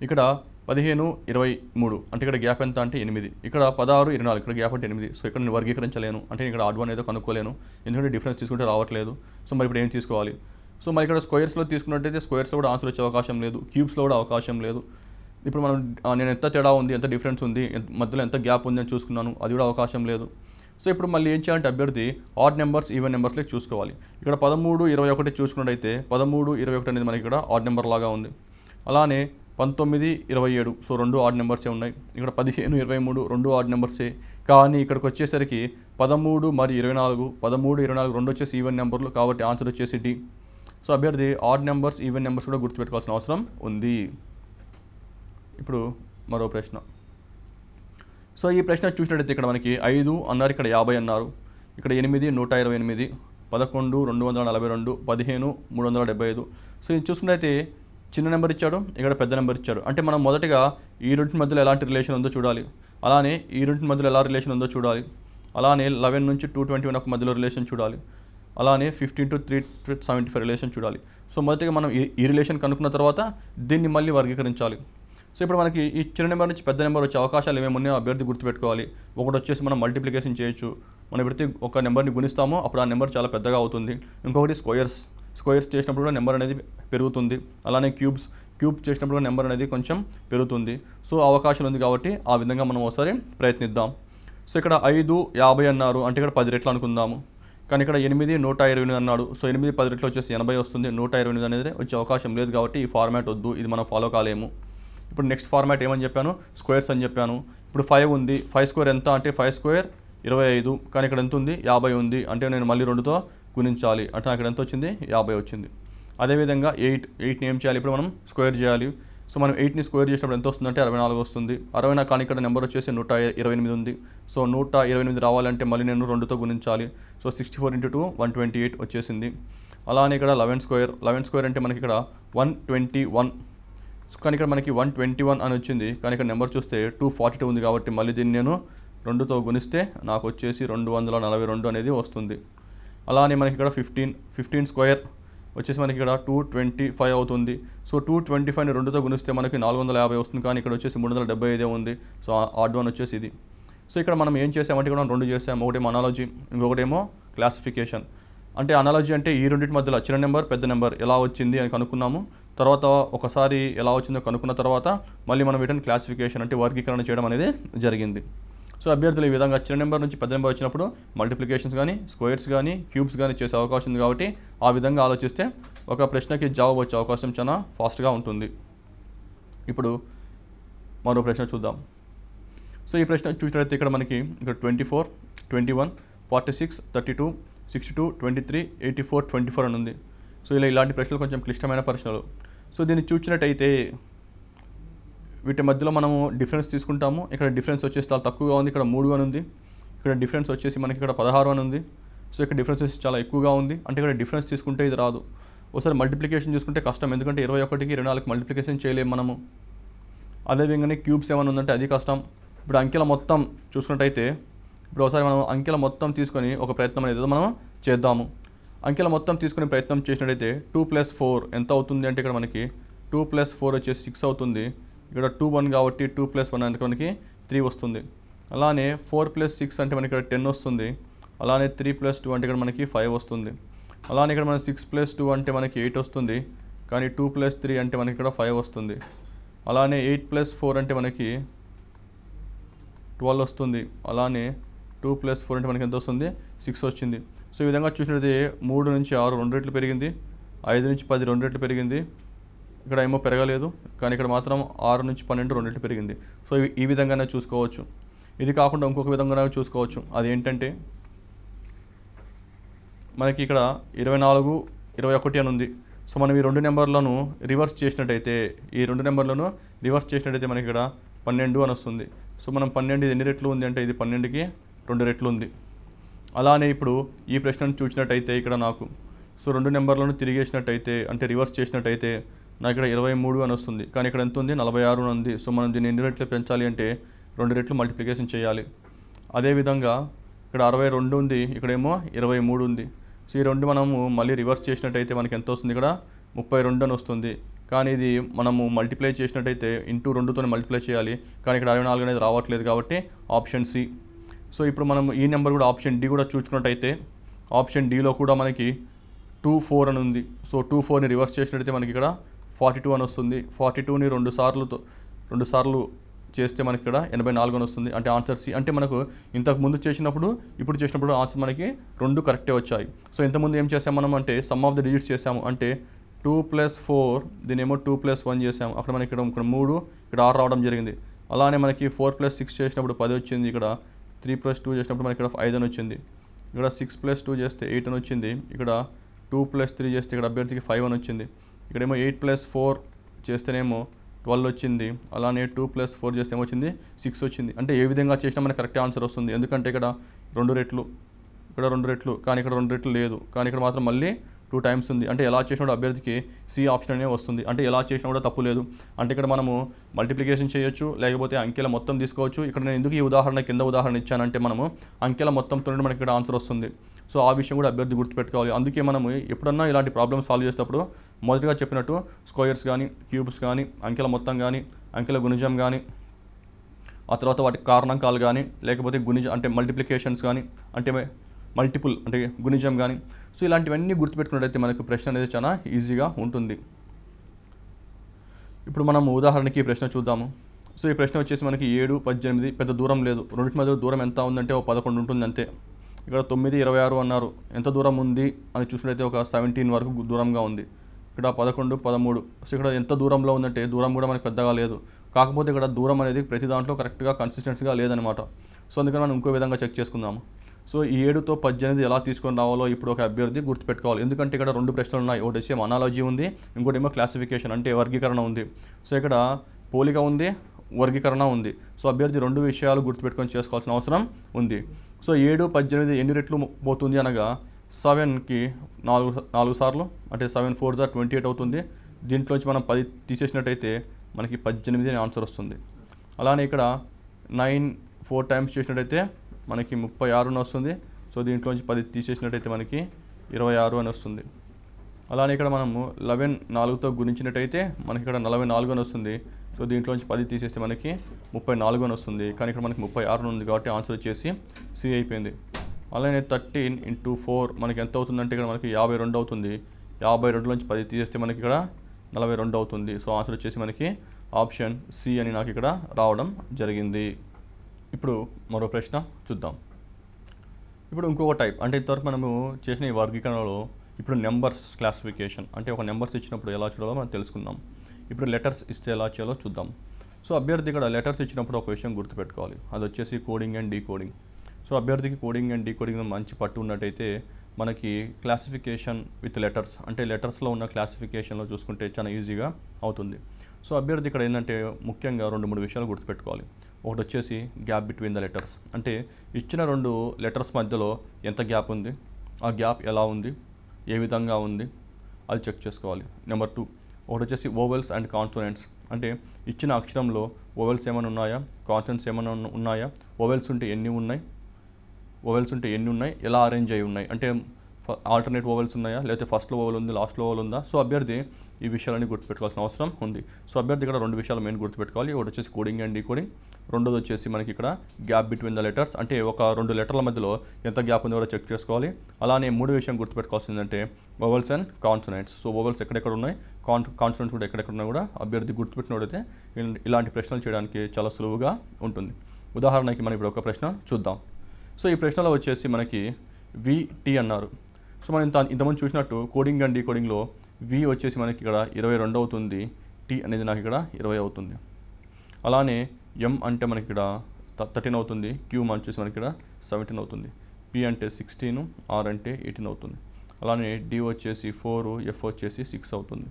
ఇక్కడ 15, 23 అంటే ఇక్కడ గ్యాప్ ఎంత అంటే 8. ఇక్కడ 16, 24 ఇక్కడ గ్యాప్ అంటే 8. సో ఇక్కడ నేను వర్గీకరించలేను, అంటే ఇక్కడ ఆడ్ వన్ ఏదో కనుక్కోలేను, ఎందుకంటే డిఫరెన్స్ తీసుకుంటే రావట్లేదు. సో మరి ఇప్పుడు ఏం తీసుకోవాలి? సో మరి ఇక్కడ స్క్వేర్స్లో తీసుకున్నట్టయితే స్క్వేర్స్లో కూడా ఆన్సర్ వచ్చే అవకాశం లేదు, క్యూబ్స్లో కూడా అవకాశం లేదు. ఇప్పుడు మనం నేను ఎంత తేడా ఉంది, ఎంత డిఫరెన్స్ ఉంది, మధ్యలో ఎంత గ్యాప్ ఉంది అని చూసుకున్నాను, అది కూడా అవకాశం లేదు. సో ఇప్పుడు మళ్ళీ ఏం చేయాలంటే అభ్యర్థి ఆడ్ నెంబర్స్ ఈవెన్ నెంబర్స్లో చూసుకోవాలి. ఇక్కడ 13, 21 చూసుకున్నట్టయితే 13, 21 అనేది మనకి ఇక్కడ ఆడ్ నెంబర్ లాగా ఉంది. అలానే 19, 27 సో రెండు ఆడ్ నెంబర్సే ఉన్నాయి. ఇక్కడ 15, 23 రెండు ఆడ్ నెంబర్సే. కానీ ఇక్కడికి వచ్చేసరికి 13 మరియు 24, 13, 24 రెండు వచ్చేసి ఈవెన్ నెంబర్లు కాబట్టి ఆన్సర్ వచ్చేసి డి. సో అభ్యర్థి ఆడ్ నెంబర్స్ ఈవెన్ నెంబర్స్ కూడా గుర్తుపెట్టుకోవాల్సిన అవసరం ఉంది. ఇప్పుడు మరో ప్రశ్న. సో ఈ ప్రశ్న చూసినట్టయితే ఇక్కడ మనకి 5 అన్నారు, ఇక్కడ 50 అన్నారు, ఇక్కడ 8, 128, 11, 242, 15, 375. సో ఇది చూసుకున్నట్టయితే చిన్న నెంబర్ ఇచ్చాడు, ఇక్కడ పెద్ద నెంబర్ ఇచ్చాడు. అంటే మనం మొదటగా ఈ రెండింటి మధ్యలో ఎలాంటి రిలేషన్ ఉందో చూడాలి. అలానే ఈ రెండింటి మధ్యలో ఎలా రిలేషన్ ఉందో చూడాలి. అలానే 11 నుంచి 221 మధ్యలో రిలేషన్ చూడాలి. అలానే 15 to 375 రిలేషన్ చూడాలి. సో మొదటిగా మనం ఈ రిలేషన్ కనుక్కున్న తర్వాత దీన్ని మళ్ళీ వర్గీకరించాలి. సో ఇప్పుడు మనకి ఈ చిన్న నెంబర్ నుంచి పెద్ద నెంబర్ వచ్చే అవకాశాలు ఏమేమి ఉన్నాయో అభ్యర్థి గుర్తుపెట్టుకోవాలి. ఒకటి వచ్చేసి మనం మల్టిప్లికేషన్ చేయొచ్చు, మనం ఎప్పుడైతే ఒక నెంబర్ని గుణిస్తామో అప్పుడు ఆ నెంబర్ చాలా పెద్దగా అవుతుంది. ఇంకొకటి స్క్వేర్స్ చేసినప్పుడు కూడా నెంబర్ అనేది పెరుగుతుంది. అలానే క్యూబ్ చేసినప్పుడు కూడా నెంబర్ అనేది కొంచెం పెరుగుతుంది. సో అవకాశం ఉంది కాబట్టి ఆ విధంగా మనం ఒకసారి ప్రయత్నిద్దాం. సో ఇక్కడ 5, 50 అన్నారు, అంటే ఇక్కడ 10 రెట్లు అనుకుందాము. కానీ ఇక్కడ 8, 128 అన్నాడు. సో 8, 10 రెట్లు వచ్చేసి 80 వస్తుంది. 128 అనేది వచ్చే అవకాశం లేదు కాబట్టి ఈ ఫార్మాట్ వద్దు, ఇది మనం ఫాలో కాలేము. ఇప్పుడు నెక్స్ట్ ఫార్మాట్ ఏమని చెప్పాను, స్క్వేర్స్ అని చెప్పాను. ఇప్పుడు 5 ఉంది, 5 స్క్వేర్ ఎంత అంటే 5 స్క్వేర్ 25, కానీ ఇక్కడ ఎంత ఉంది 50 ఉంది, అంటే నేను మళ్ళీ 2తో గుణించాలి, అంటే నాకు ఎంత వచ్చింది 50 వచ్చింది. అదేవిధంగా 8ని ఏం చేయాలి, ఇప్పుడు మనం స్క్వేర్ చేయాలి. సో మనం 8ని స్క్వేర్ చేసినప్పుడు ఎంత వస్తుందంటే 64 వస్తుంది. 64 కానీ ఇక్కడ నెంబర్ వచ్చేసి 128 ఉంది. సో 128 రావాలంటే మళ్ళీ నేను 2తో గుణించాలి. సో 64 × 2 128 వచ్చేసింది. అలానే ఇక్కడ 11 స్క్వేర్ అంటే మనకి ఇక్కడ 121, కానీ ఇక్కడ మనకి 121 అని వచ్చింది, కానీ ఇక్కడ నెంబర్ చూస్తే 242 ఉంది కాబట్టి మళ్ళీ దీన్ని నేను 2తో గుణిస్తే నాకు వచ్చేసి 242 అనేది వస్తుంది. అలానే మనకి ఇక్కడ 15 స్క్వేర్ వచ్చేసి మనకి ఇక్కడ 225 అవుతుంది. సో 225ని 2తో గుణిస్తే మనకి 450 వస్తుంది, కానీ ఇక్కడ వచ్చేసి 375 ఉంది. సో ఆడ్ వన్ వచ్చేసి ఇది. సో ఇక్కడ మనం ఏం చేసామంటే ఇక్కడ 2 చేసాము, ఒకటేమో అనాలజీ, ఇంకొకటేమో క్లాసిఫికేషన్. అంటే అనాలజీ అంటే ఈ రెండింటి మధ్యలో చిన్న నెంబర్ పెద్ద నెంబర్ ఎలా వచ్చింది అని కనుక్కున్నాము. తర్వాత ఒకసారి ఎలా వచ్చిందో కనుక్కున్న తర్వాత మళ్ళీ మనం వీటిని క్లాసిఫికేషన్ అంటే వర్గీకరణ చేయడం అనేది జరిగింది. సో అభ్యర్థులు ఈ విధంగా చిన్న నెంబర్ నుంచి పెద్ద నెంబర్ వచ్చినప్పుడు మల్టిప్లికేషన్స్ కానీ స్క్వేర్స్ కానీ క్యూబ్స్ కానీ చేసే అవకాశం ఉంది కాబట్టి ఆ విధంగా ఆలోచిస్తే ఒక ప్రశ్నకి జవాబు వచ్చే అవకాశం చాలా ఫాస్ట్గా ఉంటుంది. ఇప్పుడు మరో ప్రశ్న చూద్దాం. సో ఈ ప్రశ్న చూసినట్లయితే ఇక్కడ మనకి ఇక్కడ 24, 21, 46, 32, 62, 23, 84, 24 అని ఉంది. సో ఇలాంటి ప్రశ్నలు కొంచెం క్లిష్టమైన ప్రశ్నలు. సో దీన్ని చూసినట్టయితే వీటి మధ్యలో మనము డిఫరెన్స్ తీసుకుంటాము. ఇక్కడ డిఫరెన్స్ వచ్చేసి చాలా తక్కువగా ఉంది, ఇక్కడ 3 అని ఉంది. ఇక్కడ డిఫరెన్స్ వచ్చేసి మనకి ఇక్కడ 16 అని ఉంది. సో ఇక్కడ డిఫరెన్స్ వచ్చేసి చాలా ఎక్కువగా ఉంది, అంటే ఇక్కడ డిఫరెన్స్ తీసుకుంటే ఇది రాదు. ఒకసారి మల్టిప్లికేషన్ చూసుకుంటే కష్టం, ఎందుకంటే 21కి 24కి మల్టిప్లికేషన్ చేయలేము మనము. అదేవిధంగానే క్యూబ్స్ ఏమైనా ఉందంటే అది కష్టం. ఇప్పుడు అంకెల మొత్తం చూసుకున్నట్టయితే ఇప్పుడు ఒకసారి మనం అంకెల మొత్తం తీసుకొని ఒక ప్రయత్నం అనేది మనం చేద్దాము. అంకెల మొత్తం తీసుకునే ప్రయత్నం చేసినట్టయితే 2 + 4 ఎంత అవుతుంది అంటే ఇక్కడ మనకి 2 + 4 వచ్చేసి 6 అవుతుంది. ఇక్కడ 2 1 కాబట్టి 2 + 1 అంటే మనకి 3 వస్తుంది. అలానే 4 + 6 అంటే మనకి ఇక్కడ 10 వస్తుంది. అలానే 3 + 2 అంటే ఇక్కడ మనకి 5 వస్తుంది. అలానే ఇక్కడ మనకి 6 + 2 అంటే మనకి 8 వస్తుంది, కానీ 2 + 3 అంటే మనకి ఇక్కడ 5 వస్తుంది. అలానే 8 + 4 అంటే మనకి 12 వస్తుంది. అలానే 2 + 4 అంటే మనకి ఎంత వస్తుంది 6 వచ్చింది. సో ఈ విధంగా చూసినట్లయితే 3 నుంచి 6 2 రెట్లు పెరిగింది, 5 నుంచి 10 2 రెట్లు పెరిగింది, ఇక్కడ ఏమో పెరగలేదు, కానీ ఇక్కడ మాత్రం 6 నుంచి 12 2 రెట్లు పెరిగింది. సో ఈ విధంగానే చూసుకోవచ్చు. ఇది కాకుండా ఇంకొక విధంగా చూసుకోవచ్చు. అదేంటంటే మనకి ఇక్కడ 24 21 అని ఉంది. సో మనం ఈ 2 నెంబర్లను రివర్స్ చేసినట్టయితే మనకి ఇక్కడ 12 అని వస్తుంది. సో మనం 12 ఇది ఎన్ని రెట్లు ఉంది అంటే ఇది 12కి 2 రెట్లు ఉంది. అలానే ఇప్పుడు ఈ ప్రశ్నను చూసినట్టయితే ఇక్కడ నాకు సో 2 నెంబర్లను తిరిగేసినట్టయితే అంటే రివర్స్ చేసినట్టయితే నాకు ఇక్కడ 23 అని వస్తుంది, కానీ ఇక్కడ ఎంత ఉంది 46 అని ఉంది. సో మనం దీన్ని ఎన్ని రెట్లు పెంచాలి అంటే 2 రెట్లు మల్టిప్లికేషన్ చేయాలి. అదేవిధంగా ఇక్కడ 62 ఉంది, ఇక్కడేమో 23 ఉంది. సో ఈ 2 మనము మళ్ళీ రివర్స్ చేసినట్టయితే మనకి ఎంత వస్తుంది, ఇక్కడ 32 అని వస్తుంది. కానీ ఇది మనము మల్టిప్లై చేసినట్టయితే ఇంటూ 2తోనే మల్టిప్లై చేయాలి, కానీ ఇక్కడ 64 అనేది రావట్లేదు కాబట్టి ఆప్షన్ సి. సో ఇప్పుడు మనం ఈ నెంబర్ కూడా ఆప్షన్ డి కూడా చూసుకున్నట్టయితే ఆప్షన్ డిలో కూడా మనకి 24 అని ఉంది. సో 24ని రివర్స్ చేసినట్టయితే మనకి ఇక్కడ 42 అని వస్తుంది. 42ని 2 సార్లు చేస్తే మనకి ఇక్కడ 84 అని వస్తుంది. అంటే ఆన్సర్ సి. అంటే మనకు ఇంతకు ముందు చేసినప్పుడు ఇప్పుడు చేసినప్పుడు ఆన్సర్ మనకి 2 కరెక్టే వచ్చాయి. సో ఇంతకుముందు ఏం చేసాము మనం అంటే సమ్ ఆఫ్ ద డిజిట్స్ చేసాము. అంటే 2 + 4 దీనేమో 2 + 1 చేసాము. అక్కడ మనకి ఇక్కడ 3 ఇక్కడ 6 రావడం జరిగింది. అలానే మనకి 4 + 6 చేసినప్పుడు 10 వచ్చింది. ఇక్కడ 3 + 2 చేసినప్పుడు మనకి ఇక్కడ 5 అని వచ్చింది. ఇక్కడ 6 + 2 చేస్తే 8 అని వచ్చింది. ఇక్కడ 2 + 3 చేస్తే ఇక్కడ అభ్యర్థికి 5 అని వచ్చింది. ఇక్కడేమో 8 + 4 చేస్తేనేమో 12 వచ్చింది. అలానే 2 + 4 చేస్తే ఏమొచ్చింది 6 వచ్చింది. అంటే ఏ విధంగా చేసినా మనకి కరెక్ట్ ఆన్సర్ వస్తుంది. ఎందుకంటే ఇక్కడ 2 రెట్లు, ఇక్కడ 2 రెట్లు, కానీ ఇక్కడ 2 రెట్లు లేదు, కానీ ఇక్కడ మాత్రం మళ్ళీ 2 టైమ్స్ ఉంది. అంటే ఎలా చేసినా అభ్యర్థికి సి ఆప్షన్ అనే వస్తుంది. అంటే ఎలా చేసినా కూడా తప్పు లేదు. అంటే ఇక్కడ మనము మల్టిప్లికేషన్ చేయొచ్చు, లేకపోతే అంకెల మొత్తం తీసుకోవచ్చు. ఇక్కడ నేను ఎందుకు ఈ కింద ఉదాహరణ ఇచ్చానంటే మనము అంకెల మొత్తంతో మనకి ఇక్కడ ఆన్సర్ వస్తుంది. సో ఆ విషయం కూడా అభ్యర్థి గుర్తుపెట్టుకోవాలి. అందుకే మనము ఎప్పుడన్నా ఇలాంటి ప్రాబ్లమ్ సాల్వ్ చేసేటప్పుడు మొదటిగా చెప్పినట్టు స్క్వేర్స్ కానీ, క్యూబ్స్ కానీ, అంకెల మొత్తం కానీ, అంకెల గుణిజం కానీ, ఆ తర్వాత వాటి కారణాంకాలు కానీ, లేకపోతే అంటే మల్టిప్లికేషన్స్ కానీ, అంటే మల్టిపుల్ అంటే గుణిజం కానీ, సో ఇలాంటివన్నీ గుర్తుపెట్టుకున్నట్టయితే మనకు ప్రశ్న అనేది చాలా ఈజీగా ఉంటుంది. ఇప్పుడు మనం ఉదాహరణకి ఈ ప్రశ్న చూద్దాము. సో ఈ ప్రశ్న వచ్చేసి మనకి 7, 18 పెద్ద దూరం లేదు. రెండింటి మధ్య దూరం ఎంత ఉందంటే 11 ఉంటుంది అంతే. ఇక్కడ 9, 26 అన్నారు. ఎంత దూరం ఉంది అని చూసినట్టయితే ఒక 17 వరకు దూరంగా ఉంది. ఇక్కడ 11, 13. సో ఇక్కడ ఎంత దూరంలో ఉందంటే దూరం కూడా మనకు పెద్దగా లేదు. కాకపోతే ఇక్కడ దూరం అనేది ప్రతి దాంట్లో కరెక్ట్గా కన్సిస్టెన్సీగా లేదనమాట. సో అందుకని మనం ఇంకో విధంగా చెక్ చేసుకుందాము. సో ఈ 7తో 18 ఎలా తీసుకొని రావాలో ఇప్పుడు ఒక అభ్యర్థి గుర్తుపెట్టుకోవాలి. ఎందుకంటే ఇక్కడ 2 ప్రశ్నలు ఉన్నాయి. ఒకటి వచ్చి అనాలజీ ఉంది, ఇంకోటి ఏమో క్లాసిఫికేషన్ అంటే వర్గీకరణ ఉంది. సో ఇక్కడ పోలిక ఉంది, వర్గీకరణ ఉంది. సో అభ్యర్థి 2 విషయాలు గుర్తుపెట్టుకొని చేసుకోవాల్సిన అవసరం ఉంది. సో 7, 18 ఎన్ని రెట్లు పోతుంది అనగా 7కి 4 సార్లు అంటే 7 4 = 28 అవుతుంది. దీంట్లోంచి మనం 10 తీసేసినట్టయితే మనకి 18 అని ఆన్సర్ వస్తుంది. అలానే ఇక్కడ 9 4 టైమ్స్ చేసినట్టయితే మనకి 36 అని వస్తుంది. సో దీంట్లోంచి 10 తీసేసినట్టయితే మనకి 26 అని వస్తుంది. అలానే ఇక్కడ మనము 11 4తో గుణించినట్టయితే మనకి ఇక్కడ 44 అని వస్తుంది. సో దీంట్లోంచి 10 తీసేస్తే మనకి 34 అని వస్తుంది. కానీ ఇక్కడ మనకి 36 ఉంది కాబట్టి ఆన్సర్ వచ్చేసి సి అయిపోయింది. అలానే 13 × 4 మనకి ఎంత అవుతుందంటే ఇక్కడ మనకి 52 అవుతుంది. 52లోంచి 10 తీసేస్తే మనకి ఇక్కడ 42 అవుతుంది. సో ఆన్సర్ వచ్చేసి మనకి ఆప్షన్ సి అని నాకు ఇక్కడ రావడం జరిగింది. ఇప్పుడు మరో ప్రశ్న చూద్దాం. ఇప్పుడు ఇంకొక టైప్ అంటే ఇంతవరకు మనము చేసిన ఈ వర్గీకరణలో ఇప్పుడు నెంబర్స్ క్లాసిఫికేషన్ అంటే ఒక నెంబర్స్ ఇచ్చినప్పుడు ఎలా చూడాలో మనం తెలుసుకుందాం. ఇప్పుడు లెటర్స్ ఇస్తే ఎలా చేయాలో చూద్దాం. సో అభ్యర్థి ఇక్కడ లెటర్స్ ఇచ్చినప్పుడు ఒక విషయం గుర్తుపెట్టుకోవాలి. అది వచ్చేసి కోడింగ్ అండ్ డీకోడింగ్. సో అభ్యర్థికి కోడింగ్ అండ్ డీకోడింగ్ మంచి పట్టు ఉన్నట్టయితే మనకి క్లాసిఫికేషన్ విత్ లెటర్స్ అంటే లెటర్స్లో ఉన్న క్లాసిఫికేషన్లో చూసుకుంటే చాలా ఈజీగా అవుతుంది. సో అభ్యర్థి ఇక్కడ ఏంటంటే ముఖ్యంగా 2-3 విషయాలు గుర్తుపెట్టుకోవాలి. ఒకటి వచ్చేసి గ్యాప్ బిట్వీన్ ద లెటర్స్ అంటే ఇచ్చిన 2 లెటర్స్ మధ్యలో ఎంత గ్యాప్ ఉంది, ఆ గ్యాప్ ఎలా ఉంది, ఏ విధంగా ఉంది అది చెక్ చేసుకోవాలి. నెంబర్ 2 ఒకటి వచ్చేసి వోవెల్స్ అండ్ కాన్సోనెంట్స్ అంటే ఇచ్చిన అక్షరంలో వోవెల్స్ ఏమైనా ఉన్నాయా, కాన్సోనెంట్స్ ఏమైనా ఉన్నాయా, వోవెల్స్ ఉంటే ఎన్ని ఉన్నాయి, ఎలా అరేంజ్ అయి ఉన్నాయి అంటే ఆల్టర్నేట్ వోవెల్స్ ఉన్నాయా, లేకపోతే ఫస్ట్లో వోవెల్ ఉంది, లాస్ట్లో వోవెల్ ఉందా. సో అభ్యర్థి ఈ విషయాలన్నీ గుర్తుపెట్టుకోవాల్సిన అవసరం ఉంది. సో అభ్యర్థి ఇక్కడ 2 విషయాలు మెయిన్ గుర్తుపెట్టుకోవాలి. ఒకటి వచ్చేసి కోడింగ్ అండ్ డీకోడింగ్, రెండోది వచ్చేసి మనకి ఇక్కడ గ్యాప్ బిట్వీన్ ద లెటర్స్ అంటే ఒక 2 లెటర్ల మధ్యలో ఎంత గ్యాప్ ఉందో కూడా చెక్ చేసుకోవాలి. అలానే 3 విషయం గుర్తుపెట్టుకోవాల్సిందంటే vowels and consonants. So vowels ఎక్కడెక్కడ ఉన్నాయి, కాన్సోనెంట్స్ కూడా ఎక్కడెక్కడ ఉన్నాయి కూడా అభ్యర్థి గుర్తుపెట్టినట్టయితే ఇలాంటి ప్రశ్నలు చేయడానికి చాలా సులువుగా ఉంటుంది. ఉదాహరణకి మనం ఇప్పుడు ఒక ప్రశ్న చూద్దాం. సో ఈ ప్రశ్నలో వచ్చేసి మనకి VT అన్నారు. సో మనం ఇంతకుముందు చూసినట్టు కోడింగ్ అండ్ డీకోడింగ్లో V వచ్చేసి మనకి ఇక్కడ 22 అవుతుంది, T అనేది నాకు ఇక్కడ 20 అవుతుంది. అలానే M అంటే మనకి ఇక్కడ 13 అవుతుంది, Q వచ్చేసి మనకి ఇక్కడ 17 అవుతుంది, P అంటే 16, R అంటే 18 అవుతుంది. అలానే D వచ్చేసి 4, F వచ్చేసి 6 అవుతుంది.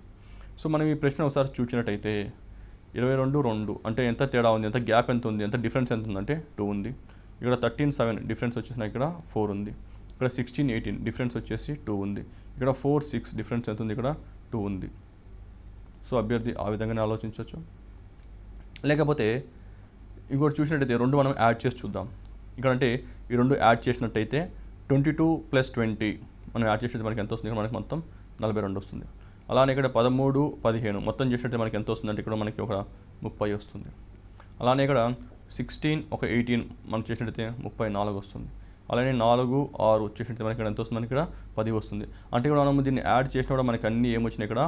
సో మనం ఈ ప్రశ్న ఒకసారి చూసినట్టయితే 22, 2 అంటే ఎంత తేడా ఉంది, ఎంత గ్యాప్ ఎంత ఉంది, ఎంత డిఫరెన్స్ ఎంత ఉందంటే 2 ఉంది. ఇక్కడ 13, 7 డిఫరెన్స్ వచ్చేసి నాకు ఇక్కడ 4 ఉంది. ఇక్కడ 16, 18 డిఫరెన్స్ వచ్చేసి 2 ఉంది. ఇక్కడ 4, 6 డిఫరెన్స్ ఎంత ఉంది, ఇక్కడ 2 ఉంది. సో అభ్యర్థి ఆ విధంగానే ఆలోచించవచ్చు. లేకపోతే ఇంకోటి చూసినట్టయితే రెండు మనం యాడ్ చేసి చూద్దాం. ఇక్కడ అంటే ఈ రెండు యాడ్ చేసినట్టయితే 22 + 20 మనం యాడ్ చేసినట్టు మనకి ఎంత వస్తుంది, ఇక్కడ మనకి మొత్తం 42 వస్తుంది. అలానే ఇక్కడ 13, 15 మొత్తం చేసినట్టు మనకి ఎంత వస్తుంది అంటే ఇక్కడ మనకి ఒక 30 వస్తుంది. అలానే ఇక్కడ 16, 18 మనం చేసినట్టయితే 34 వస్తుంది. అలానే 4, 6 వచ్చేసినట్టు మనకి ఇక్కడ ఎంత వస్తుంది, మనకి ఇక్కడ 10 వస్తుంది. అంటే ఇక్కడ మనం దీన్ని యాడ్ చేసినా కూడా మనకి అన్ని ఏమొచ్చినాయి, ఇక్కడ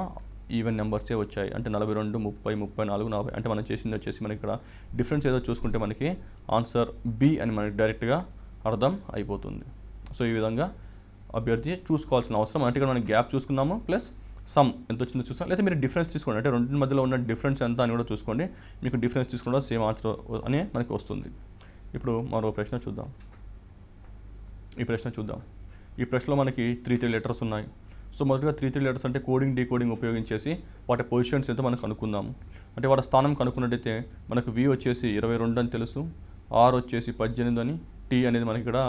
ఈవెన్ నెంబర్సే వచ్చాయి. అంటే 42, 30, 34, 40 అంటే మనం చేసింది వచ్చేసి మనకి ఇక్కడ డిఫరెన్స్ ఏదో చూసుకుంటే మనకి ఆన్సర్ B అని మనకి డైరెక్ట్గా అర్థం అయిపోతుంది. సో ఈ విధంగా అభ్యర్థి చూసుకోవాల్సిన అవసరం. అంటే ఇక్కడ మనం గ్యాప్ చూసుకున్నాము ప్లస్ సమ్ ఎంత వచ్చిందో చూస్తాం. లేదా మీరు డిఫరెన్స్ తీసుకోండి, అంటే రెండింటి మధ్యలో ఉన్న డిఫరెన్స్ ఎంత అని కూడా చూసుకోండి. మీకు డిఫరెన్స్ తీసుకుంటే సేమ్ ఆన్సర్ అని మనకి వస్తుంది. ఇప్పుడు మరో ప్రశ్న చూద్దాం. ఈ ప్రశ్నలో మనకి 3 లెటర్స్ ఉన్నాయి. సో మొదటగా 3 లెటర్స్ అంటే కోడింగ్ డీకోడింగ్ ఉపయోగించేసి వాటి పొజిషన్స్ ఎంత మనం కనుక్కుందాము. అంటే వాటి స్థానం కనుక్కున్నట్టయితే మనకు V వచ్చేసి 22 అని తెలుసు, R వచ్చేసి 18 అని, T అనేది మనకి ఇక్కడ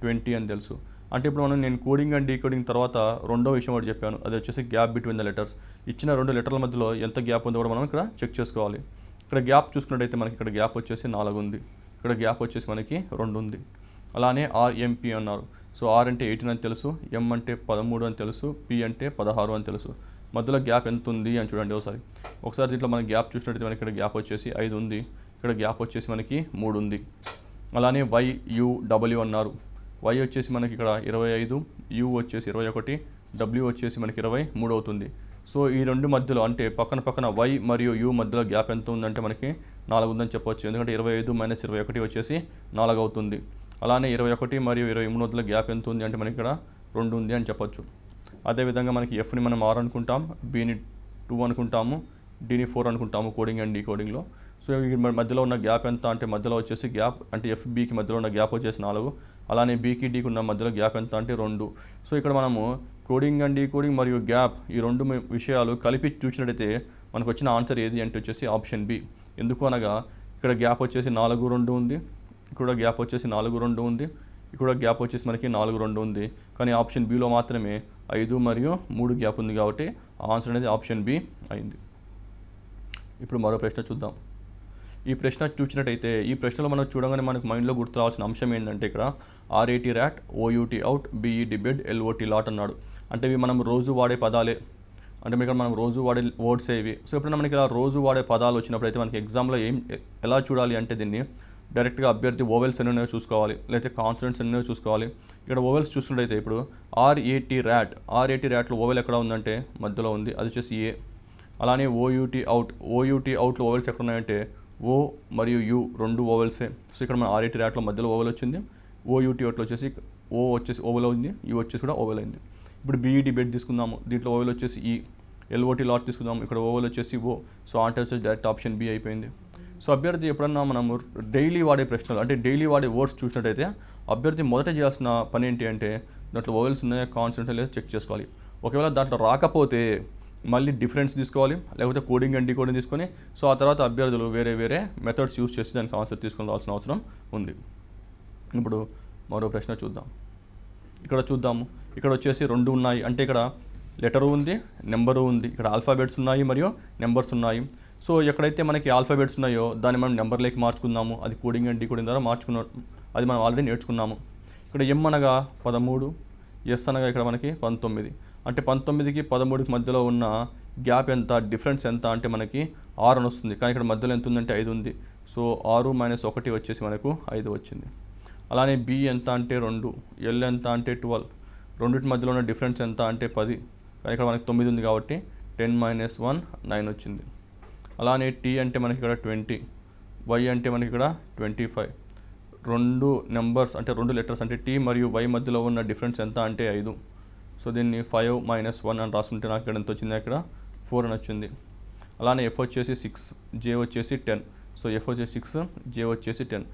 20 అని తెలుసు. అంటే ఇప్పుడు నేను కోడింగ్ అండ్ డీకోడింగ్ తర్వాత రెండో విషయం ఒకటి చెప్పాను, అది వచ్చేసి గ్యాప్ బిట్వీన్ ద లెటర్స్. ఇచ్చిన 2 లెటర్ల మధ్యలో ఎంత గ్యాప్ ఉందో కూడా మనం ఇక్కడ చెక్ చేసుకోవాలి. ఇక్కడ గ్యాప్ చూసుకున్నట్టయితే మనకి ఇక్కడ గ్యాప్ వచ్చేసి 4 ఉంది, ఇక్కడ గ్యాప్ వచ్చేసి మనకి 2 ఉంది. అలానే RMP అన్నారు. సో R అంటే 18 అని తెలుసు, M అంటే 13 అని తెలుసు, P అంటే 16 అని తెలుసు. మధ్యలో గ్యాప్ ఎంత ఉంది అని చూడండి ఒకసారి దీంట్లో మనం గ్యాప్ చూసినట్టయితే మనకి ఇక్కడ గ్యాప్ వచ్చేసి 5 ఉంది, ఇక్కడ గ్యాప్ వచ్చేసి మనకి 3 ఉంది. అలానే YUW అన్నారు. Y వచ్చేసి మనకి ఇక్కడ 25, U వచ్చేసి 21, W వచ్చేసి మనకి 23 అవుతుంది. సో ఈ రెండు మధ్యలో అంటే పక్కన Y మరియు U మధ్యలో గ్యాప్ ఎంత ఉందంటే మనకి 4 ఉందని చెప్పవచ్చు. ఎందుకంటే 25 - 21 వచ్చేసి 4 అవుతుంది. అలానే 21 మరియు 23 మధ్యలో గ్యాప్ ఎంత ఉంది అంటే మనకి ఇక్కడ 2 ఉంది అని చెప్పొచ్చు. అదేవిధంగా మనకి Fని మనం R అనుకుంటాం, Bని 2 అనుకుంటాము, Dని 4 అనుకుంటాము కోడింగ్ అండ్ డీకోడింగ్లో. సో ఈ మధ్యలో ఉన్న గ్యాప్ ఎంత అంటే మధ్యలో వచ్చేసి గ్యాప్ అంటే FBకి మధ్యలో ఉన్న గ్యాప్ వచ్చేసి 4, అలానే Bకి Dకి ఉన్న మధ్యలో గ్యాప్ ఎంత అంటే 2. సో ఇక్కడ మనము కోడింగ్ అండ్ డీకోడింగ్ మరియు గ్యాప్ ఈ రెండు విషయాలు కలిపి చూసినట్టయితే మనకు వచ్చిన ఆన్సర్ ఏది అంటే వచ్చేసి ఆప్షన్ B. ఎందుకు అనగా ఇక్కడ గ్యాప్ వచ్చేసి 4, 2 ఉంది, ఇక్కడ గ్యాప్ వచ్చేసి 4, 2 ఉంది, ఇక్కడ గ్యాప్ వచ్చేసి మనకి 4, 2 ఉంది. కానీ ఆప్షన్ Bలో మాత్రమే 5 మరియు 3 గ్యాప్ ఉంది కాబట్టి ఆన్సర్ అనేది ఆప్షన్ B అయింది. ఇప్పుడు మరో ప్రశ్న చూద్దాం. ఈ ప్రశ్న చూసినట్టయితే ఈ ప్రశ్నలో మనం చూడగానే మనకు మైండ్లో గుర్తు రావాల్సిన అంశం ఏంటంటే ఇక్కడ RAT rat, OUT out, BE debate, LOT lot అన్నాడు. అంటే ఇవి మనం రోజు వాడే పదాలే, అంటే ఇక్కడ మనం రోజు వాడే వర్డ్స్ ఇవి. సో ఎప్పుడైనా మనకి ఇలా రోజు వాడే పదాలు వచ్చినప్పుడు అయితే మనకి ఎగ్జామ్లో ఎలా చూడాలి అంటే దీన్ని డైరెక్ట్గా అభ్యర్థి ఓవెల్స్ ఎన్నో చూసుకోవాలి, లేకపోతే కాన్సనెంట్స్ ఎన్నో చూసుకోవాలి. ఇక్కడ ఓవెల్స్ చూసుకుంటే ఇప్పుడు RAT ర్యాట్లో ఓవెల్ ఎక్కడ ఉందంటే మధ్యలో ఉంది, అది వచ్చేసి A. అలానే OUT అవుట్లో ఓవెల్స్ ఎక్కడ ఉన్నాయంటే O మరియు U రెండు ఓవెల్సే. సో ఇక్కడ మన RAT ర్యాట్లో మధ్యలో ఓవెల్ వచ్చింది, OUT అవుట్లో వచ్చేసి O వచ్చేసి ఓవెల్ అయింది, U వచ్చేసి కూడా ఓవెల్ అయింది. ఇప్పుడు BE డిబేట్ తీసుకుందాము, దీంట్లో ఓవెల్ వచ్చేసి E. LOT లాట్ తీసుకుందాము, ఇక్కడ ఓవెల్ వచ్చేసి O. సో ఆన్సర్ వచ్చేసి డైరెక్ట్ ఆప్షన్ B అయిపోయింది. సో అభ్యర్థి ఎప్పుడన్నా మనము డైలీ వాడే ప్రశ్నలు అంటే డైలీ వాడే వర్డ్స్ చూసినట్టయితే అభ్యర్థి మొదట చేయాల్సిన పని ఏంటి అంటే దాంట్లో ఓవెల్స్ ఉన్నాయా కాన్సనెంట్ లేదా చెక్ చేసుకోవాలి. ఒకవేళ దాంట్లో రాకపోతే మళ్ళీ డిఫరెన్స్ తీసుకోవాలి, లేకపోతే కోడింగ్ అండ్ డీకోడింగ్ తీసుకొని సో ఆ తర్వాత అభ్యర్థులు వేరే మెథడ్స్ యూస్ చేసి దానికి ఆన్సర్ తీసుకొని రావాల్సిన అవసరం ఉంది. ఇప్పుడు మరో ప్రశ్న చూద్దాం. ఇక్కడ వచ్చేసి 2 ఉన్నాయి, అంటే ఇక్కడ లెటరు ఉంది, నెంబరు ఉంది. ఇక్కడ ఆల్ఫాబెట్స్ ఉన్నాయి మరియు నెంబర్స్ ఉన్నాయి. సో ఎక్కడైతే మనకి ఆల్ఫాబెట్స్ ఉన్నాయో దాన్ని మనం నెంబర్లోకి మార్చుకుందాము. అది కోడింగ్ అండ్ డీకోడింగ్ ద్వారా అది మనం ఆల్రెడీ నేర్చుకున్నాము. ఇక్కడ M అనగా 13, S అనగా ఇక్కడ మనకి 19. అంటే 19కి 13కి మధ్యలో ఉన్న గ్యాప్ ఎంత, డిఫరెన్స్ ఎంత అంటే మనకి 6 అని వస్తుంది. కానీ ఇక్కడ మధ్యలో ఎంత ఉందంటే 5 ఉంది. సో 6 - 1 వచ్చేసి మనకు 5 వచ్చింది. అలానే B ఎంత అంటే 2, L ఎంత అంటే 12, రెండింటి మధ్యలో ఉన్న డిఫరెన్స్ ఎంత అంటే 10. కానీ ఇక్కడ మనకి 9 ఉంది కాబట్టి 10 - 1 9 వచ్చింది. అలానే T అంటే మనకి ఇక్కడ 20, Y అంటే మనకి ఇక్కడ 25, రెండు నెంబర్స్ అంటే రెండు లెటర్స్ అంటే టీ మరియు వై మధ్యలో ఉన్న డిఫరెన్స్ ఎంత అంటే 5. సో దీన్ని 5 - 1 అని రాసుకుంటే నాకు ఇక్కడ ఎంత వచ్చింది, అక్కడ 4 అని వచ్చింది. అలానే ఎఫ్ వచ్చేసి 6, జే వచ్చేసి 10. సో ఎఫ్ వచ్చేసి 6, జే వచ్చేసి 10.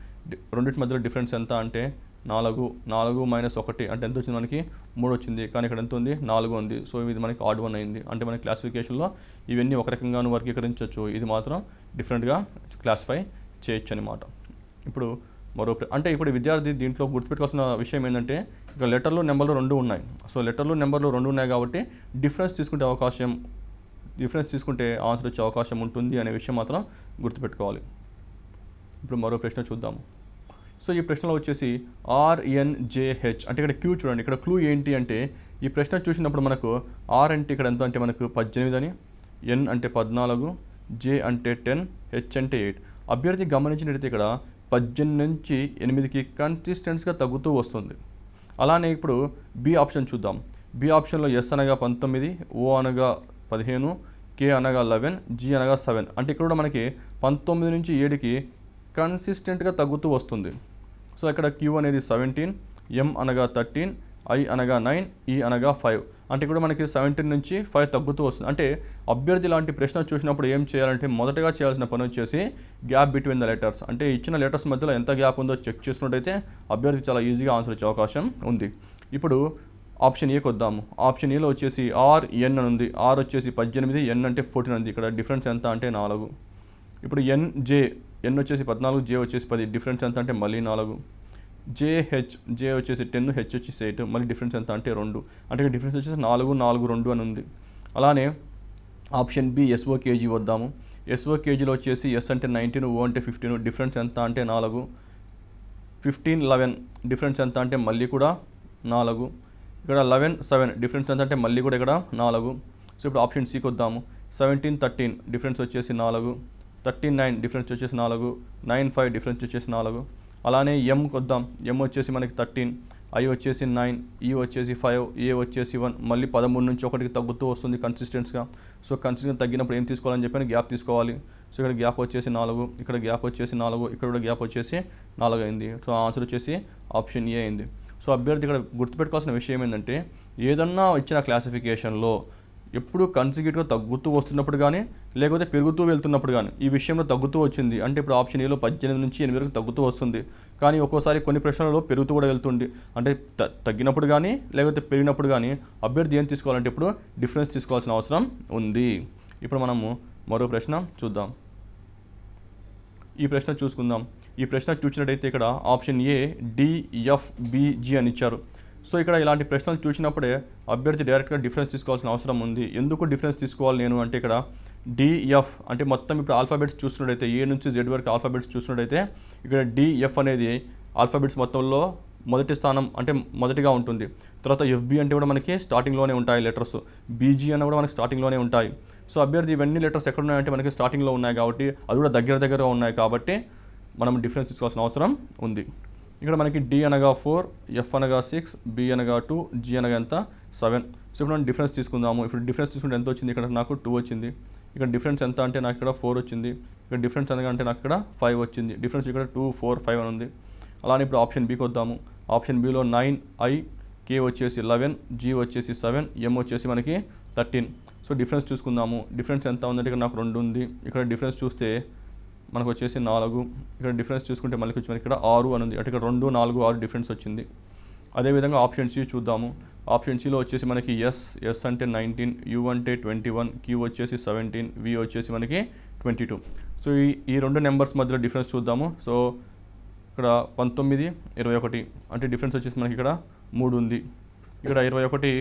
రెండింటి మధ్యలో డిఫరెన్స్ ఎంత అంటే 4. 4 - 1 అంటే ఎంత వచ్చింది, మనకి 3 వచ్చింది. కానీ ఇక్కడ ఎంత ఉంది, 4 ఉంది. సో ఇది మనకి ఆడ్ వన్ అయింది. అంటే మన క్లాసిఫికేషన్లో ఇవన్నీ ఒక రకంగాను వర్గీకరించవచ్చు, ఇది మాత్రం డిఫరెంట్గా క్లాసిఫై చేయొచ్చు అనమాట. ఇప్పుడు అంటే ఇప్పుడు విద్యార్థి దీంట్లో గుర్తుపెట్టుకోవాల్సిన విషయం ఏంటంటే ఇక లెటర్లు నెంబర్లు రెండు ఉన్నాయి. సో లెటర్లు నెంబర్లు రెండు ఉన్నాయి కాబట్టి డిఫరెన్స్ తీసుకుంటే ఆన్సర్ వచ్చే అవకాశం ఉంటుంది అనే విషయం మాత్రం గుర్తుపెట్టుకోవాలి. ఇప్పుడు మరో ప్రశ్న చూద్దాము. సో ఈ ప్రశ్నలో వచ్చేసి RNJH అంటే ఇక్కడ క్యూ చూడండి. ఇక్కడ క్లూ ఏంటి అంటే ఈ ప్రశ్న చూసినప్పుడు మనకు ఆర్ అంటే ఇక్కడ ఎంత అంటే మనకు 18 అని, ఎన్ అంటే 14, జే అంటే 10, హెచ్ అంటే 8. అభ్యర్థి గమనించినట్లయితే ఇక్కడ 18 నుంచి 8కి కన్సిస్టెన్స్గా తగ్గుతూ వస్తుంది. అలానే ఇప్పుడు బి ఆప్షన్ చూద్దాం. బి ఆప్షన్లో ఎస్ అనగా 19, ఓ అనగా 15, కే అనగా 11, జీ అనగా 7. అంటే ఇక్కడ కూడా మనకి 19 నుంచి 7కి కన్సిస్టెంట్గా తగ్గుతూ వస్తుంది. సో ఇక్కడ క్యూ అనేది 17, ఎం అనగా 13, ఐ అనగా 9, ఈ అనగా 5. అంటే ఇక్కడ మనకి 17 నుంచి 5 తగ్గుతూ వస్తుంది. అంటే అభ్యర్థి లాంటి ప్రశ్న చూసినప్పుడు ఏం చేయాలంటే మొదటగా చేయాల్సిన పని వచ్చేసి గ్యాప్ బిట్వీన్ ద లెటర్స్. అంటే ఇచ్చిన లెటర్స్ మధ్యలో ఎంత గ్యాప్ ఉందో చెక్ చేసుకున్నట్టయితే అభ్యర్థి చాలా ఈజీగా ఆన్సర్ వచ్చే అవకాశం ఉంది. ఇప్పుడు ఆప్షన్ ఏకి వద్దాము. ఆప్షన్ ఏలో వచ్చేసి RN అని ఉంది. ఆర్ వచ్చేసి 18, ఎన్ అంటే 14 ఉంది. ఇక్కడ డిఫరెన్స్ ఎంత అంటే 4. ఇప్పుడు ఎన్ వచ్చేసి 14, జే వచ్చేసి 10. డిఫరెన్స్ ఎంత అంటే మళ్ళీ 4. జే వచ్చేసి 10, హెచ్ వచ్చేసి 8. మళ్ళీ డిఫరెన్స్ ఎంత అంటే 2. అంటే డిఫరెన్స్ వచ్చేసి 4, 4, 2 అని ఉంది. అలానే ఆప్షన్ బి SOKG వద్దాము. SOKGలో వచ్చేసి ఎస్ అంటే 19, ఓ అంటే 15. డిఫరెన్స్ ఎంత అంటే 4. 15, 11 డిఫరెన్స్ ఎంత అంటే మళ్ళీ కూడా 4. ఇక్కడ 11, 7 డిఫరెన్స్ ఎంత అంటే మళ్ళీ కూడా ఇక్కడ 4. సో ఇప్పుడు ఆప్షన్ సికి వద్దాము. 17, 13 డిఫరెన్స్ వచ్చేసి 4. 13, 9 డిఫరెన్స్ వచ్చేసి 4. 9, 5 డిఫరెన్స్ వచ్చేసి 4. అలానే ఎంకి వద్దాం. ఎం వచ్చేసి మనకి 13, ఐ వచ్చేసి 9, ఈ వచ్చేసి 5, ఏ వచ్చేసి 1. మళ్ళీ 13 నుంచి 1కి తగ్గుతూ వస్తుంది కన్సిస్టెన్స్గా. సో కన్సిస్టెన్స్ తగ్గినప్పుడు ఏం తీసుకోవాలని చెప్పని గ్యాప్ తీసుకోవాలి. సో ఇక్కడ గ్యాప్ వచ్చేసి 4, ఇక్కడ గ్యాప్ వచ్చేసి 4, ఇక్కడ కూడా గ్యాప్ వచ్చేసి 4 అయింది. సో ఆన్సర్ వచ్చేసి ఆప్షన్ ఏ అయింది. సో అభ్యర్థి ఇక్కడ గుర్తుపెట్టుకోవాల్సిన విషయం ఏంటంటే ఏదన్నా ఇచ్చిన క్లాసిఫికేషన్లో ఎప్పుడు కన్సిక్యూటివ్గా తగ్గుతూ వస్తున్నప్పుడు కానీ లేకపోతే పెరుగుతూ వెళ్తున్నప్పుడు కానీ ఈ విషయంలో తగ్గుతూ వచ్చింది అంటే ఇప్పుడు ఆప్షన్ ఏలో 18 నుంచి 8 వరకు తగ్గుతూ వస్తుంది. కానీ ఒక్కోసారి కొన్ని ప్రశ్నలలో పెరుగుతూ కూడా వెళ్తుంది. అంటే తగ్గినప్పుడు కానీ లేకపోతే పెరిగినప్పుడు కానీ అభ్యర్థి ఏం తీసుకోవాలంటే ఇప్పుడు డిఫరెన్స్ తీసుకోవాల్సిన అవసరం ఉంది. ఇప్పుడు మనము మరో ప్రశ్న చూద్దాం. ఈ ప్రశ్న చూసుకుందాం. ఈ ప్రశ్న చూసినట్టయితే ఇక్కడ ఆప్షన్ ఏ DFBG అని ఇచ్చారు. సో ఇక్కడ ఇలాంటి ప్రశ్నలు చూసినప్పుడే అభ్యర్థి డైరెక్ట్గా డిఫరెన్స్ తీసుకోవాల్సిన అవసరం ఉంది. ఎందుకు డిఫరెన్స్ తీసుకోవాలి నేను అంటే ఇక్కడ DF అంటే మొత్తం ఇప్పుడు ఆల్ఫాబెట్స్ చూసినట్టయితే ఏ నుంచి జెడ్ వరకు ఆల్ఫాబెట్స్ చూసినట్టయితే ఇక్కడ DF అనేది ఆల్ఫాబెట్స్ మొత్తంలో మొదటి స్థానం అంటే మొదటిగా ఉంటుంది. తర్వాత FB అంటే కూడా మనకి స్టార్టింగ్లోనే ఉంటాయి లెటర్స్. BG అన్న కూడా మనకి స్టార్టింగ్లోనే ఉంటాయి. సో అభ్యర్థి ఇవన్నీ లెటర్స్ ఎక్కడ ఉన్నాయంటే మనకి స్టార్టింగ్లో ఉన్నాయి కాబట్టి అది కూడా దగ్గర ఉన్నాయి కాబట్టి మనం డిఫరెన్స్ తీసుకోవాల్సిన అవసరం ఉంది. ఇక్కడ మనకి D అనగా 4, F అనగా 6, B అనగా 2, G అనగా ఎంత 7. సో ఇప్పుడు మనం డిఫరెన్స్ తీసుకుందాము. ఇప్పుడు డిఫరెన్స్ తీసుకుంటే ఎంత వచ్చింది, ఇక్కడ నాకు 2 వచ్చింది. ఇక్కడ డిఫరెన్స్ ఎంత అంటే నాకు ఇక్కడ 4 వచ్చింది. ఇక్కడ డిఫరెన్స్ అనగా అంటే నాకు ఇక్కడ 5 వచ్చింది. డిఫరెన్స్ ఇక్కడ 2, 4, 5 అని ఉంది. అలానే ఇప్పుడు ఆప్షన్ బికి వద్దాము. ఆప్షన్ బిలో 9, I, K వచ్చేసి 11, G వచ్చేసి 7, M వచ్చేసి మనకి 13. సో డిఫరెన్స్ చూసుకుందాము. డిఫరెన్స్ ఎంత ఉందంటే ఇక్కడ నాకు 2 ఉంది. ఇక్కడ డిఫరెన్స్ చూస్తే మనకు వచ్చేసి 4. ఇక్కడ డిఫరెన్స్ చూసుకుంటే మళ్ళీ వచ్చి మనకి ఇక్కడ 6 అని ఉంది. అంటే ఇక్కడ 2, 4, 6 డిఫరెన్స్ వచ్చింది. అదేవిధంగా ఆప్షన్ సి చూద్దాము. ఆప్షన్ సిలో వచ్చేసి మనకి ఎస్ అంటే 19, యూ అంటే 21, క్యూ వచ్చేసి 17, వి వచ్చేసి మనకి 22. సో ఈ రెండు నెంబర్స్ మధ్యలో డిఫరెన్స్ చూద్దాము. సో ఇక్కడ 19, 21 అంటే డిఫరెన్స్ వచ్చేసి మనకి ఇక్కడ 3 ఉంది. ఇక్కడ 21,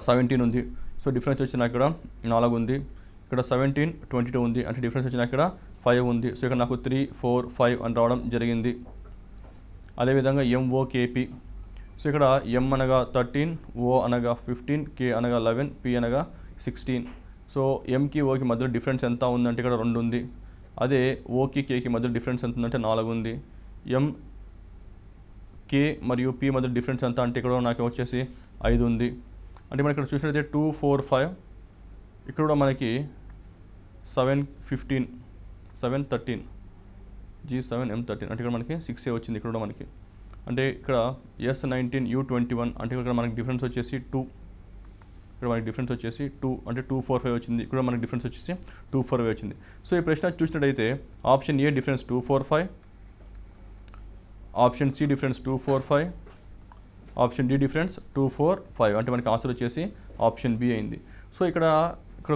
17 ఉంది. సో డిఫరెన్స్ వచ్చి నాకు ఇక్కడ 4 ఉంది. ఇక్కడ 17, 22 ఉంది. అంటే డిఫరెన్స్ వచ్చి నాకు ఇక్కడ 5 ఉంది. సో ఇక్కడ నాకు 3, 4, 5 అని రావడం జరిగింది. అదేవిధంగా MOKP. సో ఇక్కడ M అనగా 13, O అనగా 15, K అనగా 11, P అనగా 16. సో Mకి ఓకి మధ్యలో డిఫరెన్స్ ఎంత ఉందంటే ఇక్కడ 2 ఉంది. అదే ఓకి కేకి మధ్య డిఫరెన్స్ ఎంత ఉందంటే 4 ఉంది. K మరియు P మధ్య డిఫరెన్స్ ఎంత అంటే ఇక్కడ నాకు వచ్చేసి 5 ఉంది. అంటే మనం ఇక్కడ చూసినట్లయితే 2, 4, 5 ఇక్కడ కూడా మనకి 7, 15, 7, 13 G7M13 అంటే ఇక్కడ మనకి 6A వచ్చింది ఇక్కడ కూడా మనకి. అంటే ఇక్కడ S19U21 అంటే ఇక్కడ మనకి డిఫరెన్స్ వచ్చేసి 2. ఇక్కడ మనకి డిఫరెన్స్ వచ్చేసి 2 అంటే 245 వచ్చింది. ఇక్కడ మనకి డిఫరెన్స్ వచ్చేసి 245 వచ్చింది. సో ఈ ప్రశ్న చూసినట్టయితే option A difference 245, option C difference 245, option D difference 245 అంటే మనకి ఆన్సర్ వచ్చేసి ఆప్షన్ బి అయింది. సో ఇక్కడ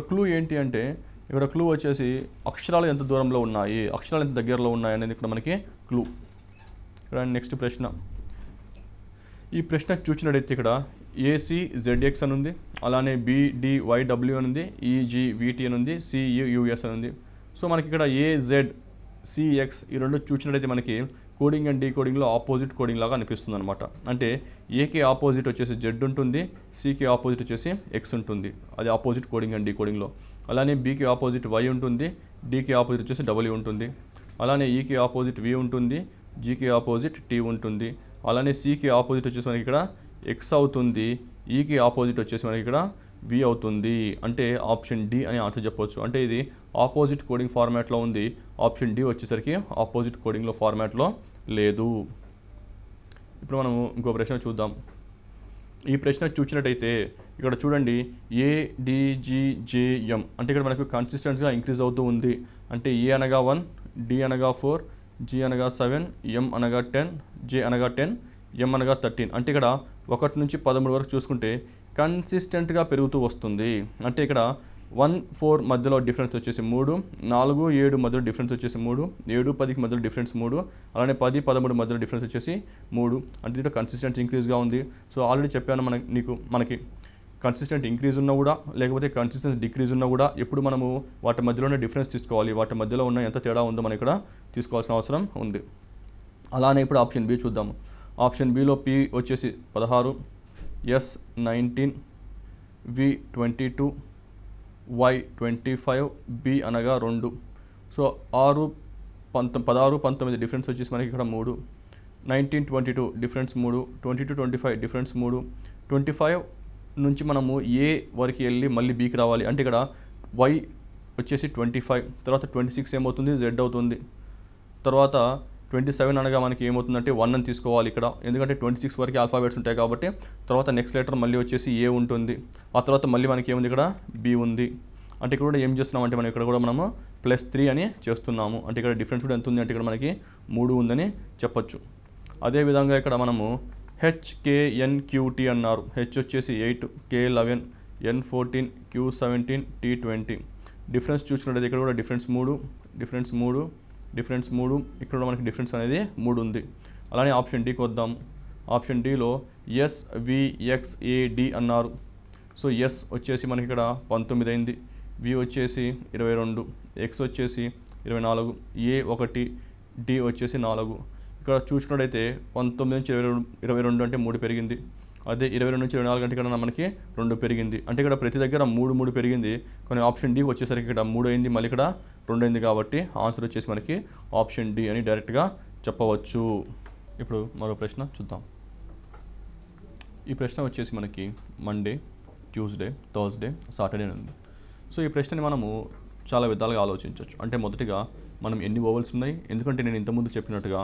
క్లూ ఏంటి అంటే ఇక్కడ క్లూ వచ్చేసి అక్షరాలు ఎంత దూరంలో ఉన్నాయి, అక్షరాలు ఎంత దగ్గరలో ఉన్నాయి అనేది ఇక్కడ మనకి క్లూ. ఇక్కడ నెక్స్ట్ ప్రశ్న, ఈ ప్రశ్న చూసినట్టయితే ఇక్కడ ACZX అని ఉంది, అలానే BDYW అని ఉంది, EGVT అని ఉంది, CUUS అని ఉంది. సో మనకి ఇక్కడ AZCX ఈ రెండు చూసినట్టయితే మనకి కోడింగ్ అండ్ డీకోడింగ్లో ఆపోజిట్ కోడింగ్ లాగా అనిపిస్తుంది అనమాట. అంటే ఏకి ఆపోజిట్ వచ్చేసి జెడ్ ఉంటుంది, సికి ఆపోజిట్ వచ్చేసి ఎక్స్ ఉంటుంది, అది ఆపోజిట్ కోడింగ్ అండ్ డీకోడింగ్లో. అలానే బీకి ఆపోజిట్ వై ఉంటుంది, డీకి ఆపోజిట్ వచ్చేసి డబ్ల్యూ ఉంటుంది, అలానే ఈకి ఆపోజిట్ వి ఉంటుంది, జీకి ఆపోజిట్ టీ ఉంటుంది, అలానే సికి ఆపోజిట్ వచ్చేసి మనకి ఇక్కడ ఎక్స్ అవుతుంది, ఈకి ఆపోజిట్ వచ్చేసి మనకి ఇక్కడ వి అవుతుంది. అంటే ఆప్షన్ డి అని ఆన్సర్ చెప్పవచ్చు. అంటే ఇది ఆపోజిట్ కోడింగ్ ఫార్మాట్లో ఉంది, ఆప్షన్ డి వచ్చేసరికి ఆపోజిట్ కోడింగ్లో ఫార్మాట్లో లేదు. ఇప్పుడు మనము ఇంకో ప్రశ్న చూద్దాం. ఈ ప్రశ్న చూసినట్టయితే ఇక్కడ చూడండి ADGJM అంటే ఇక్కడ మనకు కన్సిస్టెంట్గా ఇంక్రీజ్ అవుతూ ఉంది. అంటే ఏ అనగా 1, డి అనగా 4, జి అనగా 7, ఎం అనగా 10, జే అనగా 10, ఎం అనగా 13. అంటే ఇక్కడ 1 నుంచి 13 వరకు చూసుకుంటే కన్సిస్టెంట్గా పెరుగుతూ వస్తుంది. అంటే ఇక్కడ 1, 4 మధ్యలో డిఫరెన్స్ వచ్చేసి 3, 4, 7 మధ్యలో డిఫరెన్స్ వచ్చేసి 3, 7, 10కి మధ్యలో డిఫరెన్స్ 3, అలానే 10, 13 మధ్యలో డిఫరెన్స్ వచ్చేసి 3. అంటే ఇక్కడ కన్సిస్టెంట్ ఇంక్రీజ్గా ఉంది. సో ఆల్రెడీ చెప్పాను మనకి కన్సిస్టెంట్ ఇంక్రీజ్ ఉన్నా కూడా లేకపోతే కన్సిస్టెన్స్ డిక్రీజ్ ఉన్నా కూడా ఎప్పుడు మనము వాటి మధ్యలోనే డిఫరెన్స్ తీసుకోవాలి, వాటి మధ్యలో ఉన్న ఎంత తేడా ఉందో మనం ఇక్కడ తీసుకోవాల్సిన అవసరం ఉంది. అలానే ఇప్పుడు ఆప్షన్ బి చూద్దాము. ఆప్షన్ బిలో పి వచ్చేసి 16, S19, V22, Y25, బి అనగా 2. సో 16, 19 డిఫరెన్స్ వచ్చేసి మనకి ఇక్కడ 3, 19, 22 డిఫరెన్స్ 3, 22, 25 డిఫరెన్స్ 3, 25 నుంచి మనము ఏ వరకు వెళ్ళి మళ్ళీ బీకి రావాలి. అంటే ఇక్కడ వై వచ్చేసి 25, తర్వాత 26 ఏమవుతుంది, జెడ్ అవుతుంది, తర్వాత 27 అనగా మనకి ఏమవుతుందంటే 1 అని తీసుకోవాలి ఇక్కడ, ఎందుకంటే 26 వరకు ఆల్ఫాబెట్స్ ఉంటాయి కాబట్టి. తర్వాత నెక్స్ట్ లెటర్ మళ్ళీ వచ్చేసి ఏ ఉంటుంది, ఆ తర్వాత మళ్ళీ మనకి ఏముంది ఇక్కడ బి ఉంది. అంటే ఇక్కడ కూడా ఏం చేస్తున్నాం అంటే మనం ఇక్కడ కూడా మనము +3 అని చేస్తున్నాము. అంటే ఇక్కడ డిఫరెన్స్ కూడా ఎంత ఉంది అంటే ఇక్కడ మనకి 3 ఉందని చెప్పొచ్చు. అదేవిధంగా ఇక్కడ మనము HKNQT అన్నారు. హెచ్ వచ్చేసి 8, K11, N14, Q17, T20. Difference చూసుకున్నట్లయితే ఇక్కడ కూడా డిఫరెన్స్ 3, డిఫరెన్స్ 3, ఇక్కడ కూడా మనకి డిఫరెన్స్ అనేది 3 ఉంది. అలానే ఆప్షన్ డికి వద్దాం. ఆప్షన్ డిలో SVXAD అన్నారు. సో ఎస్ వచ్చేసి మనకి ఇక్కడ 19 అయింది, వి వచ్చేసి 22, ఎక్స్ వచ్చేసి 24, A1, డి వచ్చేసి 4. ఇక్కడ చూసుకున్నట్టయితే 19 నుంచి 22 అంటే 3 పెరిగింది, అదే 22 నుంచి 24 అంటే ఇక్కడ మనకి 2 పెరిగింది. అంటే ఇక్కడ ప్రతి దగ్గర 3 పెరిగింది, కానీ ఆప్షన్ డి వచ్చేసరికి ఇక్కడ 3 అయింది, మళ్ళీ ఇక్కడ 2 అయింది. కాబట్టి ఆన్సర్ వచ్చేసి మనకి ఆప్షన్ డి అని డైరెక్ట్గా చెప్పవచ్చు. ఇప్పుడు మరో ప్రశ్న చూద్దాం. ఈ ప్రశ్న వచ్చేసి మనకి మండే, ట్యూస్డే, థర్స్డే, సాటర్డే ఉంది. సో ఈ ప్రశ్నని మనము చాలా విధాలుగా ఆలోచించవచ్చు. అంటే మొదటిగా మనం ఎన్ని ఓవల్స్ ఉన్నాయి, ఎందుకంటే నేను ఇంతకుముందు చెప్పినట్టుగా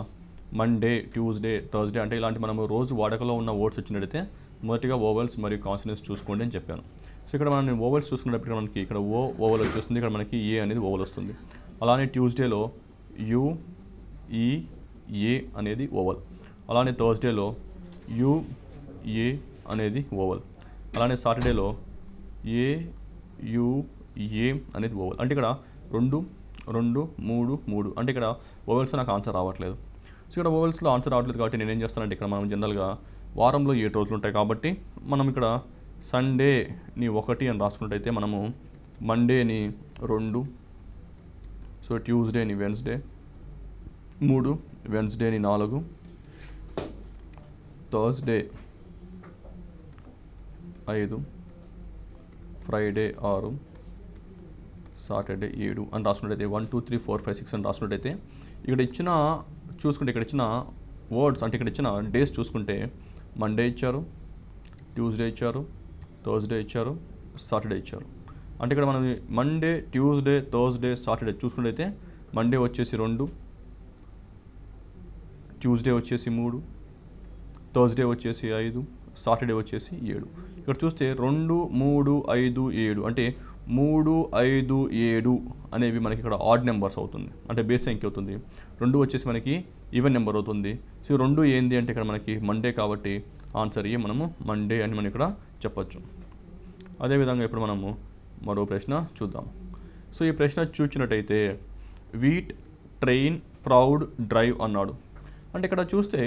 మండే, ట్యూస్డే, థర్స్డే అంటే ఇలాంటి మనము రోజు వాడకలో ఉన్న వర్డ్స్ వచ్చినట్టయితే మొదటిగా ఓవల్స్ మరియు కాన్సనెంట్స్ చూసుకోండి అని చెప్పాను. సో ఇక్కడ మనం ఓవల్స్ చూసుకున్నప్పుడు మనకి ఇక్కడ ఓవల్ వచ్చేస్తుంది, ఇక్కడ మనకి ఏ అనేది ఓవల్ వస్తుంది. అలానే ట్యూస్డేలో యు, ఈ, ఏ అనేది ఓవల్. అలానే థర్స్డేలో యు, ఏ అనేది ఓవల్. అలానే సాటర్డేలో ఏ, యు, ఏ అనేది ఓవల్. అంటే ఇక్కడ 2, 2, 3, 3 అంటే ఇక్కడ ఓవల్స్ నాకు ఆన్సర్ రావట్లేదు. సో ఇక్కడ ఓవల్స్లో ఆన్సర్ రావట్లేదు కాబట్టి నేను ఏం చేస్తానంటే ఇక్కడ మనం జనరల్గా వారంలో 7 రోజులు ఉంటాయి కాబట్టి మనం ఇక్కడ సండేని 1 అని రాసుకున్నట్టయితే మనము మండేని 2, సో ట్యూస్డేని వెన్స్డే 3, వెన్స్డేని 4, థర్స్డే 5, ఫ్రైడే 6, సాటర్డే 7 అని రాసుకున్నట్టయితే 1, 2, 3, 4, 5, 6 అని రాసుకున్నట్టయితే ఇక్కడ ఇచ్చిన చూసుకుంటే ఇక్కడ ఇచ్చిన వర్డ్స్ అంటే ఇక్కడ ఇచ్చిన డేస్ చూసుకుంటే మండే ఇచ్చారు, ట్యూస్డే ఇచ్చారు, థర్స్డే ఇచ్చారు, సాటర్డే ఇచ్చారు. అంటే ఇక్కడ మనం మండే, ట్యూస్డే, థర్స్డే, సాటర్డే చూసుకున్నట్టయితే మండే వచ్చేసి 2, ట్యూస్డే వచ్చేసి 3, థర్స్డే వచ్చేసి 5, సాటర్డే వచ్చేసి 7. ఇక్కడ చూస్తే 2, 3, 5, 7 అంటే 3, 5, 7 అనేవి మనకి ఇక్కడ ఆడ్ నెంబర్స్ అవుతుంది, అంటే బేస్ సంఖ్య అవుతుంది. 2 వచ్చేసి మనకి ఈవెన్ నెంబర్ అవుతుంది. సో 2 ఏంది అంటే ఇక్కడ మనకి మండే కాబట్టి ఆన్సర్ ఏ మనము మండే అని మనం ఇక్కడ చెప్పచ్చు. అదేవిధంగా ఇప్పుడు మనము మరో ప్రశ్న చూద్దాం. సో ఈ ప్రశ్న చూసినట్టయితే వీట్, ట్రైన్, ప్రౌడ్, డ్రైవ్ అన్నాడు. అంటే ఇక్కడ చూస్తే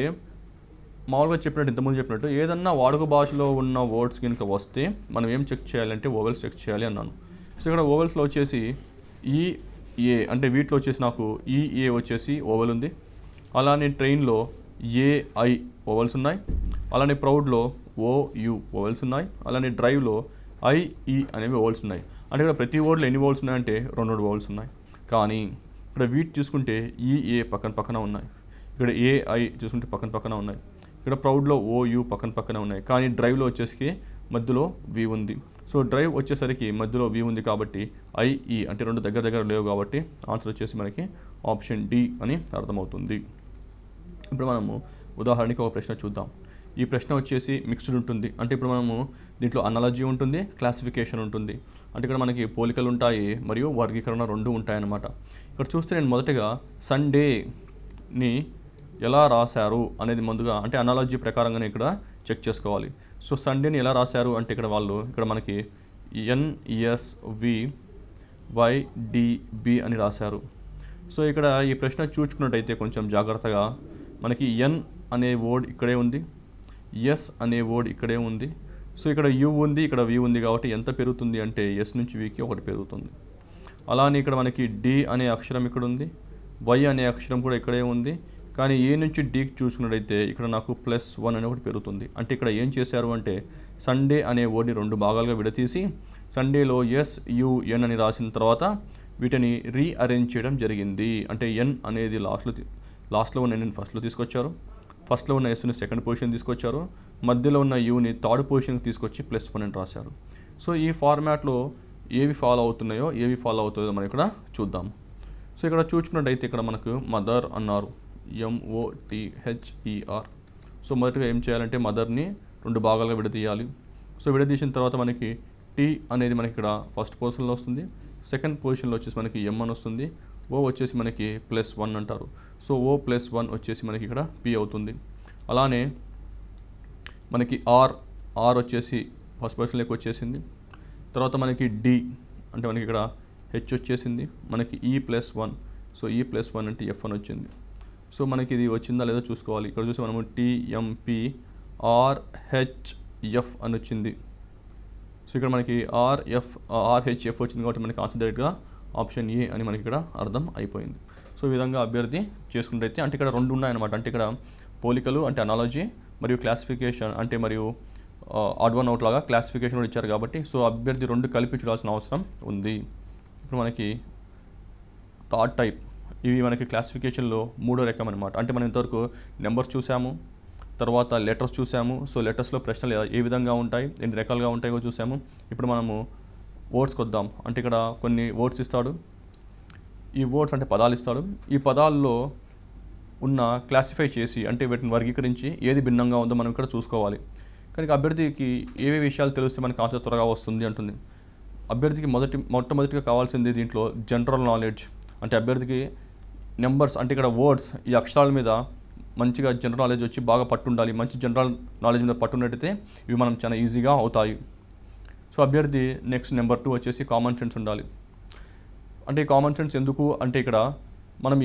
మామూలుగా చెప్పినట్టు ఇంతకుముందు చెప్పినట్టు ఏదన్నా వాడుక భాషలో ఉన్న వర్డ్స్ కనుక వస్తే మనం ఏం చెక్ చేయాలంటే ఓవెల్స్ చెక్ చేయాలి అన్నాను. సో ఇక్కడ ఓవెల్స్లో వచ్చేసి ఏ అంటే వీటిలో వచ్చేసి నాకు ఏ వచ్చేసి ఓవెల్ ఉంది. అలానే ట్రైన్లో ఏఐ ఓవెల్స్ ఉన్నాయి. అలానే ప్రౌడ్లో ఓయు ఓవెల్స్ ఉన్నాయి. అలానే డ్రైవ్లో ఐఈ అనేవి ఓవెల్స్ ఉన్నాయి. అంటే ఇక్కడ ప్రతి వర్డ్లో ఎన్ని ఓవెల్స్ ఉన్నాయంటే 2 ఓవెల్స్ ఉన్నాయి. కానీ ఇక్కడ వీట్ చూసుకుంటే ఏ పక్కన ఉన్నాయి. ఇక్కడ ఏఐ చూసుకుంటే పక్కన ఉన్నాయి. ఇక్కడ ప్రౌడ్లో ఓయు పక్కన ఉన్నాయి. కానీ డ్రైవ్లో వచ్చేసి మధ్యలో వి ఉంది. సో డ్రైవ్ వచ్చేసరికి మధ్యలో వి ఉంది కాబట్టి ఐఈ అంటే 2 దగ్గర లేవు కాబట్టి ఆన్సర్ వచ్చేసి మనకి ఆప్షన్ డి అని అర్థమవుతుంది. ఇప్పుడు మనము ఉదాహరణకి ఒక ప్రశ్న చూద్దాం. ఈ ప్రశ్న వచ్చేసి మిక్స్డ్ ఉంటుంది. అంటే ఇప్పుడు మనము దీంట్లో అనాలజీ ఉంటుంది, క్లాసిఫికేషన్ ఉంటుంది. అంటే ఇక్కడ మనకి పోలికలు ఉంటాయి మరియు వర్గీకరణ 2 ఉంటాయన్నమాట. ఇక్కడ చూస్తే నేను మొదటగా సండేని ఎలా రాశారు అనేది ముందుగా అంటే అనాలజీ ప్రకారంగానే ఇక్కడ చెక్ చేసుకోవాలి. సో సండేని ఎలా రాశారు అంటే ఇక్కడ మనకి NSVYDB అని రాశారు. సో ఇక్కడ ఈ ప్రశ్న చూసుకున్నట్టయితే కొంచెం జాగ్రత్తగా మనకి ఎన్ అనే వర్డ్ ఇక్కడే ఉంది, ఎస్ అనే వర్డ్ ఇక్కడే ఉంది. సో ఇక్కడ యు ఉంది, ఇక్కడ వి ఉంది కాబట్టి ఎంత పెరుగుతుంది అంటే ఎస్ నుంచి వికి 1 పెరుగుతుంది. అలానే ఇక్కడ మనకి డి అనే అక్షరం ఇక్కడ ఉంది, వై అనే అక్షరం కూడా ఇక్కడే ఉంది. కానీ ఏ నుంచి డీకి చూసుకున్నట్టయితే ఇక్కడ నాకు +1 అనే ఒకటి పెరుగుతుంది. అంటే ఇక్కడ ఏం చేశారు అంటే సండే అనే వర్డ్ని 2 భాగాలుగా విడతీసి సండేలో SUN అని రాసిన తర్వాత వీటిని రీఅరేంజ్ చేయడం జరిగింది. అంటే ఎన్ అనేది లాస్ట్లో ఉన్న ఎన్ని ఫస్ట్లో తీసుకొచ్చారు, ఫస్ట్లో ఉన్న ఎస్ని సెకండ్ పొజిషన్ తీసుకొచ్చారు, మధ్యలో ఉన్న యూని థర్డ్ పొజిషన్కి తీసుకొచ్చి +1 అని రాశారు. సో ఈ ఫార్మాట్లో ఏవి ఫాలో అవుతున్నాయో ఏవి ఫాలో అవుతుందో మనం ఇక్కడ చూద్దాం. సో ఇక్కడ చూసుకున్నట్టయితే ఇక్కడ మనకు మదర్ అన్నారు, MOTHER. సో మొదటగా ఏం చేయాలంటే మదర్ని 2 భాగాలుగా విడదీయాలి. సో విడదీసిన తర్వాత మనకి టీ అనేది మనకి ఇక్కడ ఫస్ట్ పొజిషన్లో వస్తుంది, సెకండ్ పొజిషన్లో వచ్చేసి మనకి M అని వస్తుంది, ఓ వచ్చేసి మనకి +1 అంటారు. సో O+1 వచ్చేసి మనకి ఇక్కడ P అవుతుంది. అలానే మనకి ఆర్ వచ్చేసి ఫస్ట్ పొజిషన్లోకి వచ్చేసింది. తర్వాత మనకి డి అంటే మనకి ఇక్కడ హెచ్ వచ్చేసింది, మనకి E+1. సో E+1 అంటే F అని వచ్చింది. సో మనకి ఇది వచ్చిందా లేదో చూసుకోవాలి. ఇక్కడ చూసి మనము TMPRHF అని వచ్చింది. సో ఇక్కడ మనకి RHF వచ్చింది కాబట్టి మనకి ఆన్సర్ డైరెక్ట్గా ఆప్షన్ ఏ అని మనకి ఇక్కడ అర్థం అయిపోయింది. సో ఈ విధంగా అభ్యర్థి చేసుకుంటే అంటే ఇక్కడ 2 ఉన్నాయన్నమాట. అంటే ఇక్కడ పోలికలు అంటే అనాలజీ మరియు క్లాసిఫికేషన్ అంటే మరియు ఆడ్ వన్ అవుట్ లాగా క్లాసిఫికేషన్ కూడా ఇచ్చారు కాబట్టి సో అభ్యర్థి 2 కలిపి చూడాల్సిన అవసరం ఉంది. ఇప్పుడు మనకి థర్డ్ టైప్ ఇవి మనకి క్లాసిఫికేషన్లో 3వ రకం అనమాట. అంటే మనం ఇంతవరకు నెంబర్స్ చూసాము, తర్వాత లెటర్స్ చూసాము. సో లెటర్స్లో ప్రశ్నలు ఏ విధంగా ఉంటాయి, ఎన్ని రకాలుగా ఉంటాయో చూసాము. ఇప్పుడు మనము వర్డ్స్కి వద్దాం. అంటే ఇక్కడ కొన్ని వర్డ్స్ ఇస్తాడు, ఈ వర్డ్స్ అంటే పదాలు ఇస్తాడు. ఈ పదాల్లో ఉన్న క్లాసిఫై చేసి అంటే వీటిని వర్గీకరించి ఏది భిన్నంగా ఉందో మనం ఇక్కడ చూసుకోవాలి. కనుక అభ్యర్థికి ఏవే విషయాలు తెలిస్తే మనకు ఆన్సర్ త్వరగా వస్తుంది అంటుంది. అభ్యర్థికి మొట్టమొదటిగా కావాల్సింది దీంట్లో జనరల్ నాలెడ్జ్. అంటే అభ్యర్థికి నెంబర్స్ అంటే ఇక్కడ వర్డ్స్ ఈ అక్షరాల మీద మంచిగా జనరల్ నాలెడ్జ్ వచ్చి బాగా పట్టుండాలి. మంచి జనరల్ నాలెడ్జ్ మీద పట్టున్నట్టయితే ఇవి మనం చాలా ఈజీగా అవుతాయి. సో అభ్యర్థి నెక్స్ట్ నెంబర్ 2 వచ్చేసి కామన్ సెన్స్ ఉండాలి. అంటే కామన్ సెన్స్ ఎందుకు అంటే ఇక్కడ మనం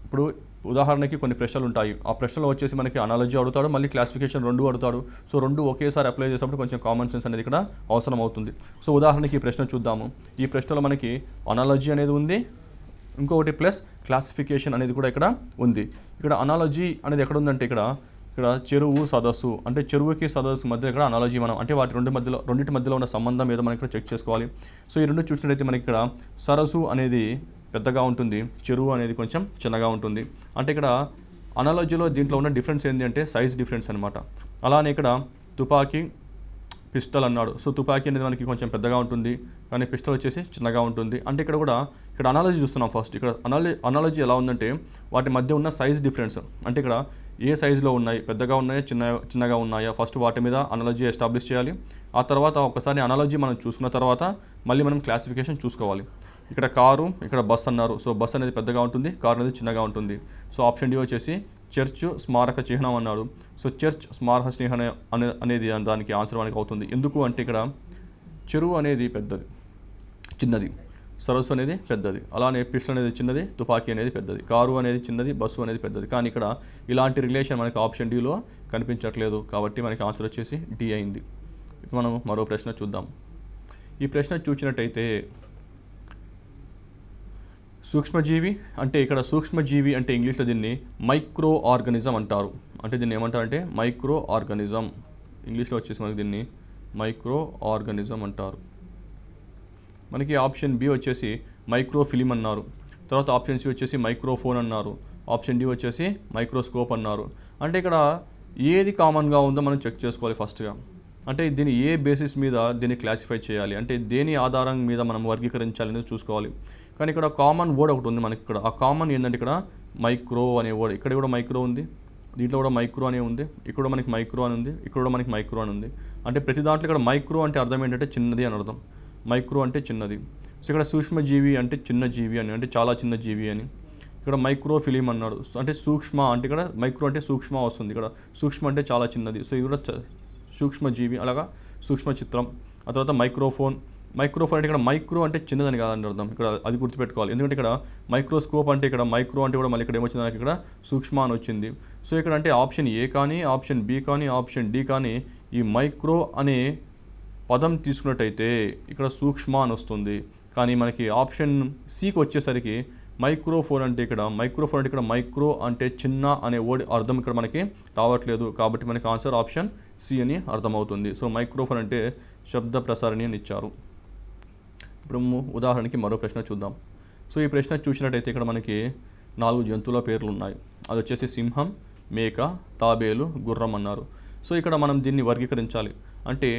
ఇప్పుడు ఉదాహరణకి కొన్ని ప్రశ్నలు ఉంటాయి. ఆ ప్రశ్నలో వచ్చేసి మనకి అనాలజీ అడుగుతాడు, మళ్ళీ క్లాసిఫికేషన్ 2 అడుగుతాడు. సో 2 ఒకేసారి అప్లై చేసేటప్పుడు కొంచెం కామన్ సెన్స్ అనేది ఇక్కడ అవసరం అవుతుంది. సో ఉదాహరణకి ఈ ప్రశ్న చూద్దాము. ఈ ప్రశ్నలో మనకి అనాలజీ అనేది ఉంది, ఇంకొకటి ప్లస్ క్లాసిఫికేషన్ అనేది కూడా ఇక్కడ ఉంది. ఇక్కడ అనాలజీ అనేది ఎక్కడ ఉందంటే ఇక్కడ చెరువు సదస్సు అంటే చెరువుకి సదస్సు మధ్య ఇక్కడ అనాలజీ మనం అంటే రెండింటి మధ్యలో ఉన్న సంబంధం ఏదో మనం ఇక్కడ చెక్ చేసుకోవాలి. సో ఈ 2 చూసినట్టయితే మనకి ఇక్కడ సరస్సు అనేది పెద్దగా ఉంటుంది, చెరువు అనేది కొంచెం చిన్నగా ఉంటుంది. అంటే ఇక్కడ అనాలజీలో దీంట్లో ఉన్న డిఫరెన్స్ ఏంటి అంటే సైజ్ డిఫరెన్స్ అనమాట. అలానే ఇక్కడ తుపాకీ పిస్టల్ అన్నాడు. సో తుపాకీ అనేది మనకి కొంచెం పెద్దగా ఉంటుంది, కానీ పిస్టల్ వచ్చేసి చిన్నగా ఉంటుంది. అంటే ఇక్కడ అనాలజీ చూస్తున్నాం ఫస్ట్. ఇక్కడ అనాలజీ ఎలా ఉందంటే వాటి మధ్య ఉన్న సైజ్ డిఫరెన్స్. అంటే ఇక్కడ ఏ సైజులో ఉన్నాయి, పెద్దగా ఉన్నాయా చిన్నగా ఉన్నాయా, ఫస్ట్ వాటి మీద అనాలజీ ఎస్టాబ్లిష్ చేయాలి. ఆ తర్వాత ఒకసారి అనాలజీ మనం చూసుకున్న తర్వాత మళ్ళీ మనం క్లాసిఫికేషన్ చూసుకోవాలి. ఇక్కడ కారు, ఇక్కడ బస్ అన్నారు. సో బస్ అనేది పెద్దగా ఉంటుంది, కారు అనేది చిన్నగా ఉంటుంది. సో ఆప్షన్ డి వచ్చేసి చర్చ్ స్మారక చిహ్నం అన్నాడు. సో చర్చ్ స్మారక చిహ్నం అనేది దానికి ఆన్సర్ మనకి అవుతుంది. ఎందుకు అంటే ఇక్కడ చెరువు అనేది చిన్నది, సరస్సు అనేది పెద్దది, అలానే పిస్టల్ అనేది చిన్నది, తుపాకీ అనేది పెద్దది, కారు అనేది చిన్నది, బస్సు అనేది పెద్దది. కానీ ఇక్కడ ఇలాంటి రిలేషన్ మనకి ఆప్షన్ డిలో కనిపించట్లేదు. కాబట్టి మనకి ఆన్సర్ వచ్చేసి డి అయింది. ఇప్పుడు మనం మరో ప్రశ్న చూద్దాం. ఈ ప్రశ్న చూసినట్టయితే సూక్ష్మజీవి అంటే ఇక్కడ సూక్ష్మజీవి అంటే ఇంగ్లీష్లో దీన్ని మైక్రో ఆర్గానిజం అంటారు. అంటే దీన్ని ఏమంటారంటే మైక్రో ఆర్గానిజం. ఇంగ్లీష్లో వచ్చేసి మనకి దీన్ని మైక్రో ఆర్గానిజం అంటారు. మనకి ఆప్షన్ బి వచ్చేసి మైక్రోఫిలిం అన్నారు. తర్వాత ఆప్షన్ సి వచ్చేసి మైక్రోఫోన్ అన్నారు. ఆప్షన్ డి వచ్చేసి మైక్రోస్కోప్ అన్నారు. అంటే ఇక్కడ ఏది కామన్గా ఉందో మనం చెక్ చేసుకోవాలి ఫస్ట్గా. అంటే దీన్ని ఏ బేసిస్ మీద దీన్ని క్లాసిఫై చేయాలి, అంటే దేని ఆధారం మీద మనం వర్గీకరించాలి అనేది చూసుకోవాలి. కానీ ఇక్కడ కామన్ వర్డ్ ఒకటి ఉంది మనకి. ఇక్కడ ఆ కామన్ ఏంటంటే ఇక్కడ మైక్రో అనే వర్డ్, ఇక్కడ కూడా మైక్రో ఉంది, దీంట్లో కూడా మైక్రో అనే ఉంది, ఇక్కడ మనకి మైక్రో అని ఉంది, ఇక్కడ కూడా మనకి మైక్రో అని ఉంది. అంటే ప్రతి దాంట్లో ఇక్కడ మైక్రో అంటే అర్థం ఏంటంటే చిన్నది అని అర్థం. మైక్రో అంటే చిన్నది. సో ఇక్కడ సూక్ష్మజీవి అంటే చిన్న జీవి అని, అంటే చాలా చిన్న జీవి అని. ఇక్కడ మైక్రోఫిలిం అన్నాడు, అంటే సూక్ష్మ అంటే ఇక్కడ మైక్రో అంటే సూక్ష్మ వస్తుంది, ఇక్కడ సూక్ష్మ అంటే చాలా చిన్నది. సో ఇది కూడా సూక్ష్మజీవి, అలాగా సూక్ష్మ చిత్రం. ఆ తర్వాత మైక్రోఫోన్ అంటే ఇక్కడ మైక్రో అంటే చిన్నదని కాదని అర్థం. ఇక్కడ అది గుర్తుపెట్టుకోవాలి. ఎందుకంటే ఇక్కడ మైక్రోస్కోప్ అంటే ఇక్కడ మైక్రో అంటే కూడా మళ్ళీ ఇక్కడ ఏమొచ్చింది నాకు ఇక్కడ సూక్ష్మ అని వచ్చింది. సో ఇక్కడ అంటే ఆప్షన్ ఏ కానీ, ఆప్షన్ బి కానీ, ఆప్షన్ డి కానీ ఈ మైక్రో అనే పదం తీసుకున్నట్టయితే ఇక్కడ సూక్ష్మ అని వస్తుంది. కానీ మనకి ఆప్షన్ సికి వచ్చేసరికి మైక్రోఫోన్ అంటే ఇక్కడ మైక్రో అంటే చిన్న అనే వర్డ్ అర్థం ఇక్కడ మనకి రావట్లేదు. కాబట్టి మనకి ఆన్సర్ ఆప్షన్ సి అని అర్థమవుతుంది. సో మైక్రోఫోన్ అంటే శబ్ద ప్రసారణి అని ఇచ్చారు. ఇప్పుడు ఉదాహరణకి మరో ప్రశ్న చూద్దాం. సో ఈ ప్రశ్న చూసినట్టయితే ఇక్కడ మనకి 4 జంతువుల పేర్లు ఉన్నాయి. అది వచ్చేసి సింహం, మేక, తాబేలు, గుర్రం అన్నారు. సో ఇక్కడ మనం దీన్ని వర్గీకరించాలి. అంటే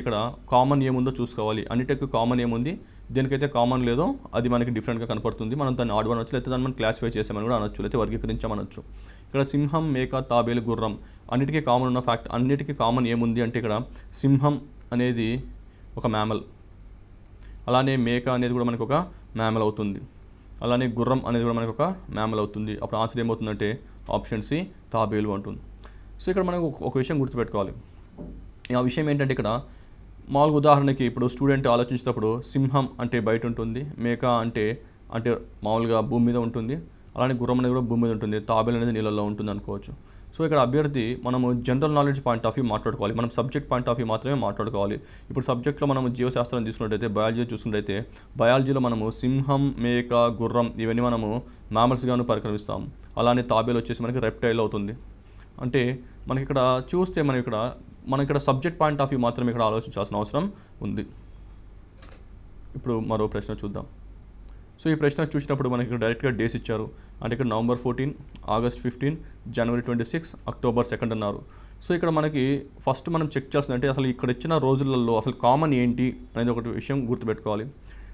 ఇక్కడ కామన్ ఏముందో చూసుకోవాలి. అన్నిటికీ కామన్ ఏముంది, దేనికైతే కామన్ లేదో అది మనకి డిఫరెంట్గా కనపడుతుంది. మనం దాన్ని ఆడ్ అనొచ్చు, లేకపోతే దాన్ని మనం క్లాసిఫై చేసామని కూడా అనొచ్చు, లేకపోతే వర్గీకరించామనొచ్చు. ఇక్కడ సింహం, మేక, తాబేలు, గుర్రం అన్నిటికీ కామన్ ఉన్న ఫ్యాక్ట్, అన్నిటికీ కామన్ ఏముంది అంటే ఇక్కడ సింహం అనేది ఒక మ్యామల్, అలానే మేక అనేది కూడా మనకు ఒక మ్యామల్ అవుతుంది, అలానే గుర్రం అనేది కూడా మనకు ఒక మ్యామల్ అవుతుంది. అప్పుడు ఆన్సర్ ఏమవుతుందంటే ఆప్షన్ సి తాబేలు అంటుంది. సో ఇక్కడ మనకు ఒక విషయం గుర్తుపెట్టుకోవాలి. ఆ విషయం ఏంటంటే ఇక్కడ మామూలుగా ఉదాహరణకి ఇప్పుడు స్టూడెంట్ ఆలోచించేటప్పుడు సింహం అంటే బయట ఉంటుంది, మేక అంటే మామూలుగా భూమి మీద ఉంటుంది, అలానే గుర్రం అనేది కూడా భూమి మీద ఉంటుంది, తాబేలు అనేది నీళ్ళల్లో ఉంటుంది అనుకోవచ్చు. సో ఇక్కడ అభ్యర్థి మనము general knowledge point of view మాట్లాడుకోవాలి, మనం సబ్జెక్ట్ పాయింట్ ఆఫ్ వ్యూ మాత్రమే మాట్లాడుకోవాలి. ఇప్పుడు సబ్జెక్ట్లో మనము జీవశాస్త్రం తీసుకున్నట్టయితే, బయాలజీ చూసుకున్నట్టయితే బయాలజీలో మనము సింహం, మేక, గుర్రం ఇవన్నీ మనము మ్యామల్స్గాను పరిగణిస్తాము. అలానే తాబేలు వచ్చేసి మనకి రెప్టైల్ అవుతుంది. అంటే మనకి ఇక్కడ చూస్తే మనం ఇక్కడ సబ్జెక్ట్ పాయింట్ ఆఫ్ వ్యూ మాత్రమే ఇక్కడ ఆలోచించాల్సిన అవసరం ఉంది. ఇప్పుడు మరో ప్రశ్న చూద్దాం. సో ఈ ప్రశ్న చూసినప్పుడు మనకి ఇక్కడ డైరెక్ట్గా డేస్ ఇచ్చారు. అంటే ఇక్కడ నవంబర్ 14, ఆగస్ట్ 15, జనవరి 26, అక్టోబర్ 2 అన్నారు. సో ఇక్కడ మనకి ఫస్ట్ మనం చెక్ చేయాల్సిందంటే అసలు ఇక్కడ ఇచ్చిన రోజులలో అసలు కామన్ ఏంటి అనేది ఒకటి విషయం గుర్తుపెట్టుకోవాలి.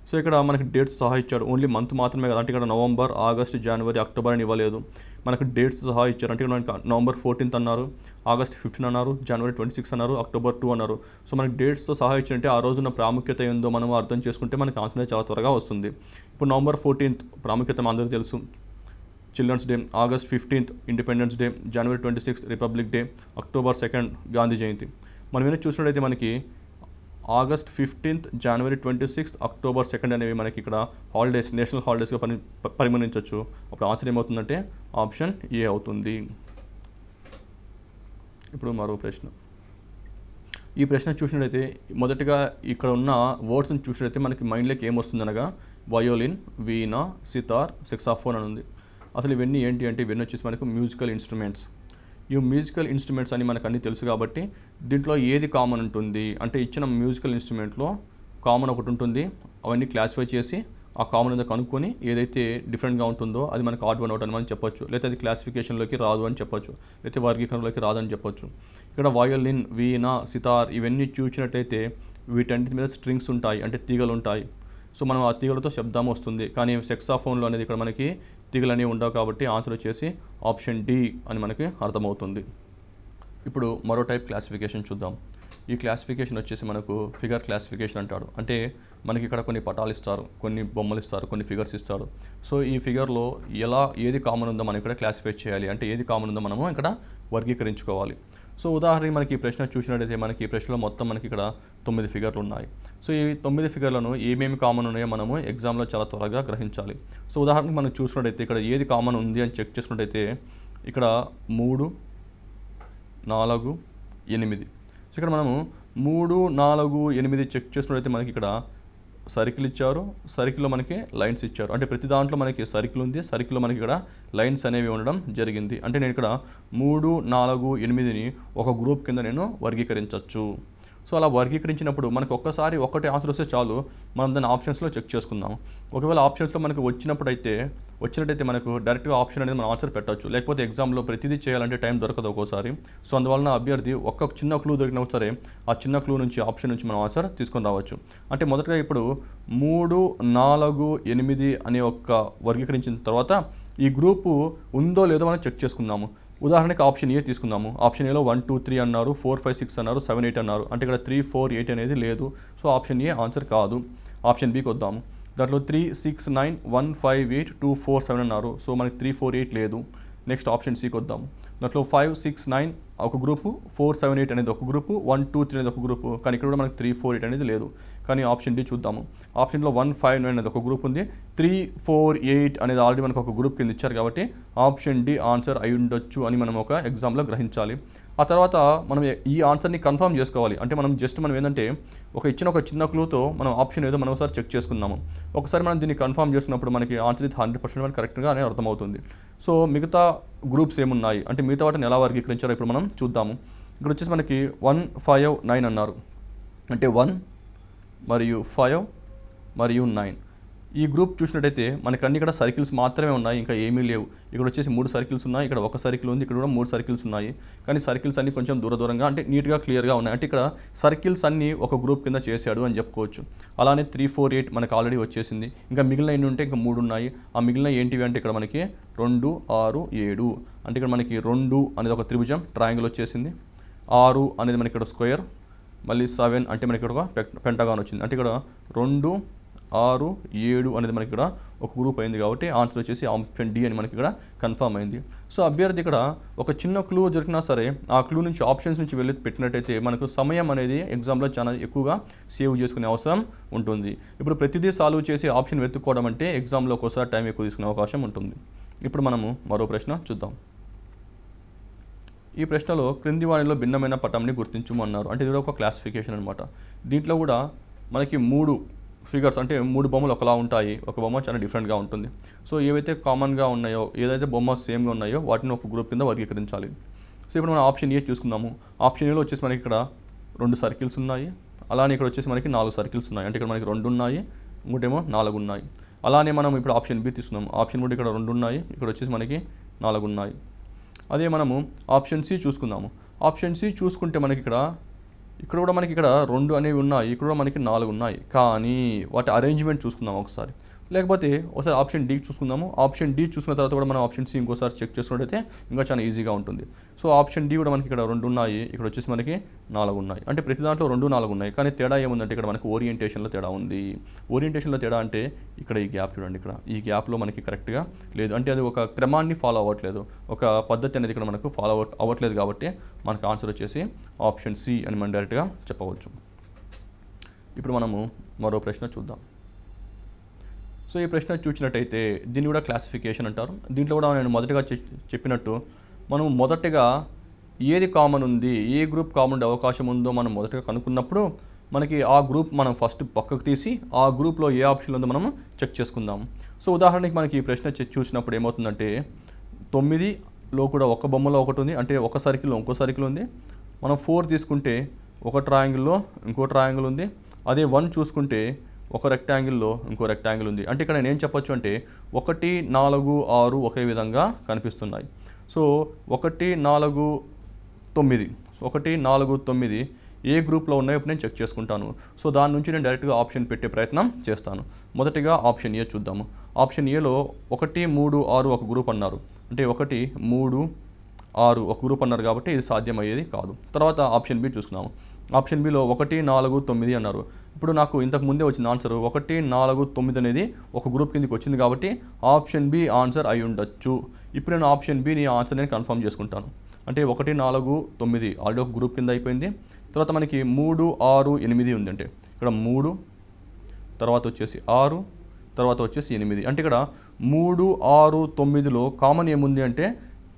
సో ఇక్కడ మనకి డేట్స్ సహా ఇచ్చారు, ఓన్లీ మంత్ మాత్రమే కదా. అంటే ఇక్కడ నవంబర్, ఆగస్ట్, జనవరి, అక్టోబర్ అని ఇవ్వలేదు, మనకు డేట్స్ సహా ఇచ్చారు. అంటే మనకి నవంబర్ 14 అన్నారు, ఆగస్ట్ 15 అన్నారు, జనవరి 26 అన్నారు, అక్టోబర్ 2 అన్నారు. సో మనకి డేట్స్తో సహా ఇచ్చారంటే ఆ రోజున ప్రాముఖ్యత ఏందో మనం అర్థం చేసుకుంటే మనకి ఆన్సర్ చాలా త్వరగా వస్తుంది. ఇప్పుడు నవంబర్ 14 ప్రాముఖ్యత అందరికీ తెలుసు, Children's Day. August 15 Independence Day, జనవరి 26 Republic Day, October 2 Gandhi Jayanti. మనం ఏమైనా చూసినట్టయితే మనకి ఆగస్ట్ 15, జనవరి 26, అక్టోబర్ 2 అనేవి మనకి ఇక్కడ హాలిడేస్, నేషనల్ హాలిడేస్గా పరిగణించవచ్చు. అప్పుడు ఆన్సర్ ఏమవుతుందంటే ఆప్షన్ ఏ అవుతుంది. ఇప్పుడు మరో ప్రశ్న. ఈ ప్రశ్న చూసినట్టయితే మొదటగా ఇక్కడ ఉన్న వర్డ్స్ని చూసినట్టయితే మనకి మైండ్లోకి ఏమొస్తుంది అనగా వయోలిన్, వీణా, సితార్, సెక్సాఫోన్ అని ఉంది. అసలు ఇవన్నీ ఏంటి అంటే ఇవన్నీ వచ్చేసి మనకు మ్యూజికల్ ఇన్స్ట్రుమెంట్స్. ఈ మ్యూజికల్ ఇన్స్ట్రుమెంట్స్ అని మనకు అన్నీ తెలుసు కాబట్టి దీంట్లో ఏది కామన్ ఉంటుంది అంటే ఇచ్చిన మ్యూజికల్ ఇన్స్ట్రుమెంట్లో కామన్ ఒకటి ఉంటుంది, అవన్నీ క్లాసిఫై చేసి ఆ కామన్ ఉందో కనుక్కొని ఏదైతే డిఫరెంట్గా ఉంటుందో అది మనకు ఆడ్ వన్ అవుట్ అని మనం చెప్పొచ్చు, లేకపోతే అది క్లాసిఫికేషన్లోకి రాదు అని చెప్పొచ్చు, లేకపోతే వర్గీకరణలోకి రాదని చెప్పొచ్చు. ఇక్కడ వయోలిన్, వీణ, సితార్ ఇవన్నీ చూసినట్టయితే వీటన్నిటి మీద స్ట్రింగ్స్ ఉంటాయి, అంటే తీగలు ఉంటాయి. సో మనం ఆ తీగలతో శబ్దం వస్తుంది. కానీ సెక్సాఫోన్లో అనేది ఇక్కడ మనకి తీగలు అనేవి ఉండవు కాబట్టి ఆన్సర్ వచ్చేసి ఆప్షన్ డి అని మనకి అర్థమవుతుంది. ఇప్పుడు మరో టైప్ క్లాసిఫికేషన్ చూద్దాం. ఈ క్లాసిఫికేషన్ వచ్చేసి మనకు ఫిగర్ క్లాసిఫికేషన్ అంటాడు. అంటే మనకి ఇక్కడ కొన్ని పటాలు ఇస్తారు, కొన్ని బొమ్మలు ఇస్తారు, కొన్ని ఫిగర్స్ ఇస్తారు. సో ఈ ఫిగర్లో ఏది కామన్ ఉందో మనం ఇక్కడ క్లాసిఫై చేయాలి, అంటే ఏది కామన్ ఉందో మనము ఇక్కడ వర్గీకరించుకోవాలి. సో ఉదాహరణకి మనకి ఈ ప్రశ్న చూసినట్టయితే మనకి ఈ ప్రశ్నలో మొత్తం మనకి ఇక్కడ 9 ఫిగర్లు ఉన్నాయి. సో ఈ 9 ఫిగర్లను ఏమేమి కామన్ ఉన్నాయో మనము ఎగ్జామ్లో చాలా త్వరగా గ్రహించాలి. సో ఉదాహరణకి మనం చూసినట్టయితే ఇక్కడ ఏది కామన్ ఉంది అని చెక్ చేసుకున్నట్టయితే ఇక్కడ 3, 4, 8. సో ఇక్కడ మనము 3, 4, 8 చెక్ చేసినట్టయితే మనకి ఇక్కడ సర్కిల్ ఇచ్చారు, సర్కిల్లో మనకి లైన్స్ ఇచ్చారు. అంటే ప్రతి దాంట్లో మనకి సర్కిల్ ఉంది, సర్కిల్లో మనకి ఇక్కడ లైన్స్ అనేవి ఉండడం జరిగింది. అంటే నేను ఇక్కడ 3, 4, 8ని ఒక గ్రూప్ కింద నేను వర్గీకరించవచ్చు. సో అలా వర్గీకరించినప్పుడు మనకు ఒక్కసారి ఒకటి ఆన్సర్ వస్తే చాలు, మనం దాన్ని ఆప్షన్స్లో చెక్ చేసుకుందాం. ఒకవేళ ఆప్షన్స్లో మనకు వచ్చినట్టయితే మనకు డైరెక్ట్గా ఆప్షన్ అనేది మనం ఆన్సర్ పెట్టవచ్చు. లేకపోతే ఎగ్జామ్లో ప్రతిదీ చేయాలంటే టైం దొరకదు ఒక్కోసారి. సో అందువలన అభ్యర్థి ఒక్క చిన్న క్లూ దొరికినా సరే ఆ చిన్న క్లూ నుంచి ఆప్షన్ నుంచి మనం ఆన్సర్ తీసుకొని రావచ్చు. అంటే మొదటగా ఇప్పుడు 3, 4, 8 అనే ఒక వర్గీకరించిన తర్వాత ఈ గ్రూపు ఉందో లేదో మనం చెక్ చేసుకుందాము. ఉదాహరణకి ఆప్షన్ ఏ తీసుకుందాము. ఆప్షన్ ఏలో 1, 2, 3 అన్నారు, 4, 5, 6 అన్నారు, 7, 8 అన్నారు. అంటే ఇక్కడ 3, 4, 8 అనేది లేదు. సో ఆప్షన్ ఏ ఆన్సర్ కాదు. ఆప్షన్ బికి వద్దాము. దాంట్లో 3, 6, 9, 1, 5, 8, 2, 4, 7 అన్నారు. సో మనకి 3, 4, 8 లేదు. నెక్స్ట్ ఆప్షన్ సికి వద్దాము. దాంట్లో 5, 6, 9 ఒక గ్రూపు, 4, 7, 8 అనేది ఒక గ్రూపు, 1, 2, 3 అనేది ఒక గ్రూపు. కానీ ఇక్కడ కూడా మనకి 3, 4, 8 అనేది లేదు. కానీ ఆప్షన్ డి చూద్దాము. ఆప్షన్లో 1, 5, 9 అనేది ఒక గ్రూప్ ఉంది. 3, 4, 8 అనేది ఆల్రెడీ మనకు ఒక గ్రూప్ కింద ఇచ్చారు కాబట్టి ఆప్షన్ డి ఆన్సర్ అయి ఉండొచ్చు అని మనం ఒక ఎగ్జామ్లో గ్రహించాలి. ఆ తర్వాత మనం ఈ ఆన్సర్ని కన్ఫర్మ్ చేసుకోవాలి. అంటే మనం ఏంటంటే ఒక చిన్న క్లూతో మనం ఆప్షన్ ఏదో మనం ఒకసారి చెక్ చేసుకున్నాము. ఒకసారి మనం దీన్ని కన్ఫర్మ్ చేసుకున్నప్పుడు మనకి ఆన్సర్ 100% మనకి కరెక్ట్గా అనేది అర్థమవుతుంది. సో మిగతా గ్రూప్స్ ఏమున్నాయి అంటే మిగతా వాటిని ఎలా వర్గీకరించారో ఇప్పుడు మనం చూద్దాము. ఇక్కడ వచ్చేసి మనకి 1, 5, 9 అన్నారు. అంటే 1 మరియు 5 మరియు 9 ఈ గ్రూప్ చూసినట్టయితే మనకి అన్ని ఇక్కడ సర్కిల్స్ మాత్రమే ఉన్నాయి, ఇంకా ఏమీ లేవు. ఇక్కడ వచ్చేసి 3 సర్కిల్స్ ఉన్నాయి, ఇక్కడ ఒక సర్కిల్ ఉంది, ఇక్కడ కూడా 3 సర్కిల్స్ ఉన్నాయి. కానీ సర్కిల్స్ అన్ని కొంచెం దూరంగా అంటే నీట్గా క్లియర్గా ఉన్నాయి. అంటే ఇక్కడ సర్కిల్స్ అన్ని ఒక గ్రూప్ కింద చేశాడు అని చెప్పుకోవచ్చు. అలానే 3, 4, 8 మనకు ఆల్రెడీ వచ్చేసింది. ఇంకా మిగిలిన ఎన్ని ఉంటే ఇంకా 3 ఉన్నాయి. ఆ మిగిలిన ఏంటివి అంటే ఇక్కడ మనకి 2, 6, 7 అంటే ఇక్కడ మనకి 2 అనేది ఒక త్రిభుజం ట్రయాంగిల్ వచ్చేసింది. 6 అనేది మనకి ఇక్కడ స్క్వేర్, మళ్ళీ 7 అంటే మనకి ఇక్కడ ఒక పెంటగాన్ వచ్చింది. అంటే ఇక్కడ 2, 6, 7 అనేది మనకి ఇక్కడ ఒక గ్రూప్ అయింది కాబట్టి ఆన్సర్ వచ్చేసి ఆప్షన్ డి అని మనకి ఇక్కడ కన్ఫర్మ్ అయింది. సో అభ్యర్థి ఇక్కడ ఒక చిన్న క్లూ దొరికినా సరే ఆ క్లూ నుంచి ఆప్షన్స్ నుంచి వెళ్ళి పెట్టినట్టయితే మనకు సమయం అనేది ఎగ్జామ్లో చాలా ఎక్కువగా సేవ్ చేసుకునే అవసరం ఉంటుంది. ఇప్పుడు ప్రతిదీ సాల్వ్ చేసి ఆప్షన్ వెతుక్కోవడం అంటే ఎగ్జామ్లో ఒక్కోసారి టైం ఎక్కువ తీసుకునే అవకాశం ఉంటుంది. ఇప్పుడు మనము మరో ప్రశ్న చూద్దాం. ఈ ప్రశ్నలో క్రింది వాణిలో భిన్నమైన పటంని గుర్తించుము అన్నారు. అంటే ఇది ఒక క్లాసిఫికేషన్ అనమాట. దీంట్లో కూడా మనకి 3 ఫిగర్స్ అంటే 3 బొమ్మలు ఒకలా ఉంటాయి, ఒక బొమ్మ చాలా డిఫరెంట్గా ఉంటుంది. సో ఏవైతే కామన్గా ఉన్నాయో ఏదైతే బొమ్మ సేమ్గా ఉన్నాయో వాటిని ఒక గ్రూప్ కింద వర్గీకరించాలి. సో ఇప్పుడు మనం ఆప్షన్ ఏ చూసుకుందాము. ఆప్షన్ ఏలో వచ్చేసి మనకి ఇక్కడ 2 సర్కిల్స్ ఉన్నాయి, అలానే ఇక్కడ వచ్చేసి మనకి 4 సర్కిల్స్ ఉన్నాయి. అంటే ఇక్కడ మనకి 2 ఉన్నాయి, ఇంకోటేమో 4 ఉన్నాయి. అలానే మనం ఇప్పుడు ఆప్షన్ బి తీసుకున్నాము. ఆప్షన్ కూడా ఇక్కడ 2 ఉన్నాయి, ఇక్కడ వచ్చేసి మనకి 4 ఉన్నాయి. అదే మనము ఆప్షన్ సి చూసుకుందాము. ఆప్షన్ సి చూసుకుంటే మనకి ఇక్కడ కూడా మనకి ఇక్కడ 2 అనేవి ఉన్నాయి, ఇక్కడ కూడా మనకి 4 ఉన్నాయి. కానీ వాటి అరేంజ్మెంట్ చూసుకుందాం ఒకసారి. లేకపోతే ఒకసారి ఆప్షన్ డి చూసుకుందాము. ఆప్షన్ డి చూసుకున్న తర్వాత కూడా మనం ఆప్షన్ సి ఇంకోసారి చెక్ చేసుకున్నట్టయితే ఇంకా చాలా ఈజీగా ఉంటుంది. సో ఆప్షన్ డి కూడా మనకి ఇక్కడ 2 ఉన్నాయి, ఇక్కడ వచ్చేసి మనకి 4 ఉన్నాయి. అంటే ప్రతి దాంట్లో 2, 4 ఉన్నాయి. కానీ తేడా ఏముందంటే ఇక్కడ మనకి ఓరియంటేషన్లో తేడా ఉంది. ఓరియంటేషన్లో తేడా అంటే ఇక్కడ ఈ గ్యాప్ చూడండి, ఇక్కడ ఈ గ్యాప్లో మనకి కరెక్ట్గా లేదు. అంటే అది ఒక క్రమాన్ని ఫాలో అవ్వట్లేదు, ఒక పద్ధతి అనేది ఇక్కడ మనకు ఫాలో అవ్వట్లేదు. కాబట్టి మనకు ఆన్సర్ వచ్చేసి ఆప్షన్ సి అని మనం డైరెక్ట్గా చెప్పవచ్చు. ఇప్పుడు మనము మరో ప్రశ్న చూద్దాం. సో ఈ ప్రశ్న చూసినట్టయితే దీన్ని కూడా క్లాసిఫికేషన్ అంటారు. దీంట్లో కూడా నేను మొదటగా చెప్పినట్టు మనం మొదటగా ఏది కామన్ ఉంది, ఏ గ్రూప్ కామన్ ఉండే అవకాశం ఉందో మనం మొదటగా కనుక్కున్నప్పుడు మనకి ఆ గ్రూప్ మనం ఫస్ట్ పక్కకు తీసి ఆ గ్రూప్లో ఏ ఆప్షన్ ఉందో మనం చెక్ చేసుకుందాం. సో ఉదాహరణకి మనకి ఈ ప్రశ్న చూసినప్పుడు ఏమవుతుందంటే 9లో కూడా ఒక బొమ్మలో ఒకటి ఉంది, అంటే ఒక సర్కిల్లో ఇంకో సర్కిల్ ఉంది. మనం 4 తీసుకుంటే ఒక ట్రయాంగిల్లో ఇంకో ట్రయాంగిల్ ఉంది. అదే 1 చూసుకుంటే ఒక రెక్టాంగిల్లో ఇంకో రెక్టాంగిల్ ఉంది. అంటే ఇక్కడ నేను చెప్పొచ్చు అంటే 1, 4, 6 ఒకే విధంగా కనిపిస్తున్నాయి. సో 1, 4, 9 1, 4, 9 ఏ గ్రూప్లో ఉన్నాయో ఇప్పుడు నేను చెక్ చేసుకుంటాను. సో దాని నుంచి నేను డైరెక్ట్గా ఆప్షన్ పెట్టే ప్రయత్నం చేస్తాను. మొదటిగా ఆప్షన్ ఏ చూద్దాము. ఆప్షన్ ఏలో 1, 3, 6 ఒక గ్రూప్ అన్నారు. అంటే 1, 3, 6 ఒక గ్రూప్ అన్నారు కాబట్టి ఇది సాధ్యమయ్యేది కాదు. తర్వాత ఆప్షన్ బి చూసుకున్నాము. ఆప్షన్ బిలో 1, 4, 9 అన్నారు. ఇప్పుడు నాకు ఇంతకు ముందే వచ్చిన ఆన్సర్ 1, 4, 9 అనేది ఒక గ్రూప్ కిందకి వచ్చింది కాబట్టి ఆప్షన్ బి ఆన్సర్ అయి ఉండొచ్చు. ఇప్పుడు నేను ఆప్షన్ బిని ఆన్సర్ నేను కన్ఫర్మ్ చేసుకుంటాను. అంటే 1, 4, 9 ఆల్రెడీ ఒక గ్రూప్ కింద అయిపోయింది. తర్వాత మనకి 3, 6, 8 ఉంది. అంటే ఇక్కడ 3 తర్వాత వచ్చేసి 6 తర్వాత వచ్చేసి 8. అంటే ఇక్కడ 3, 6, 9లో కామన్ ఏముంది అంటే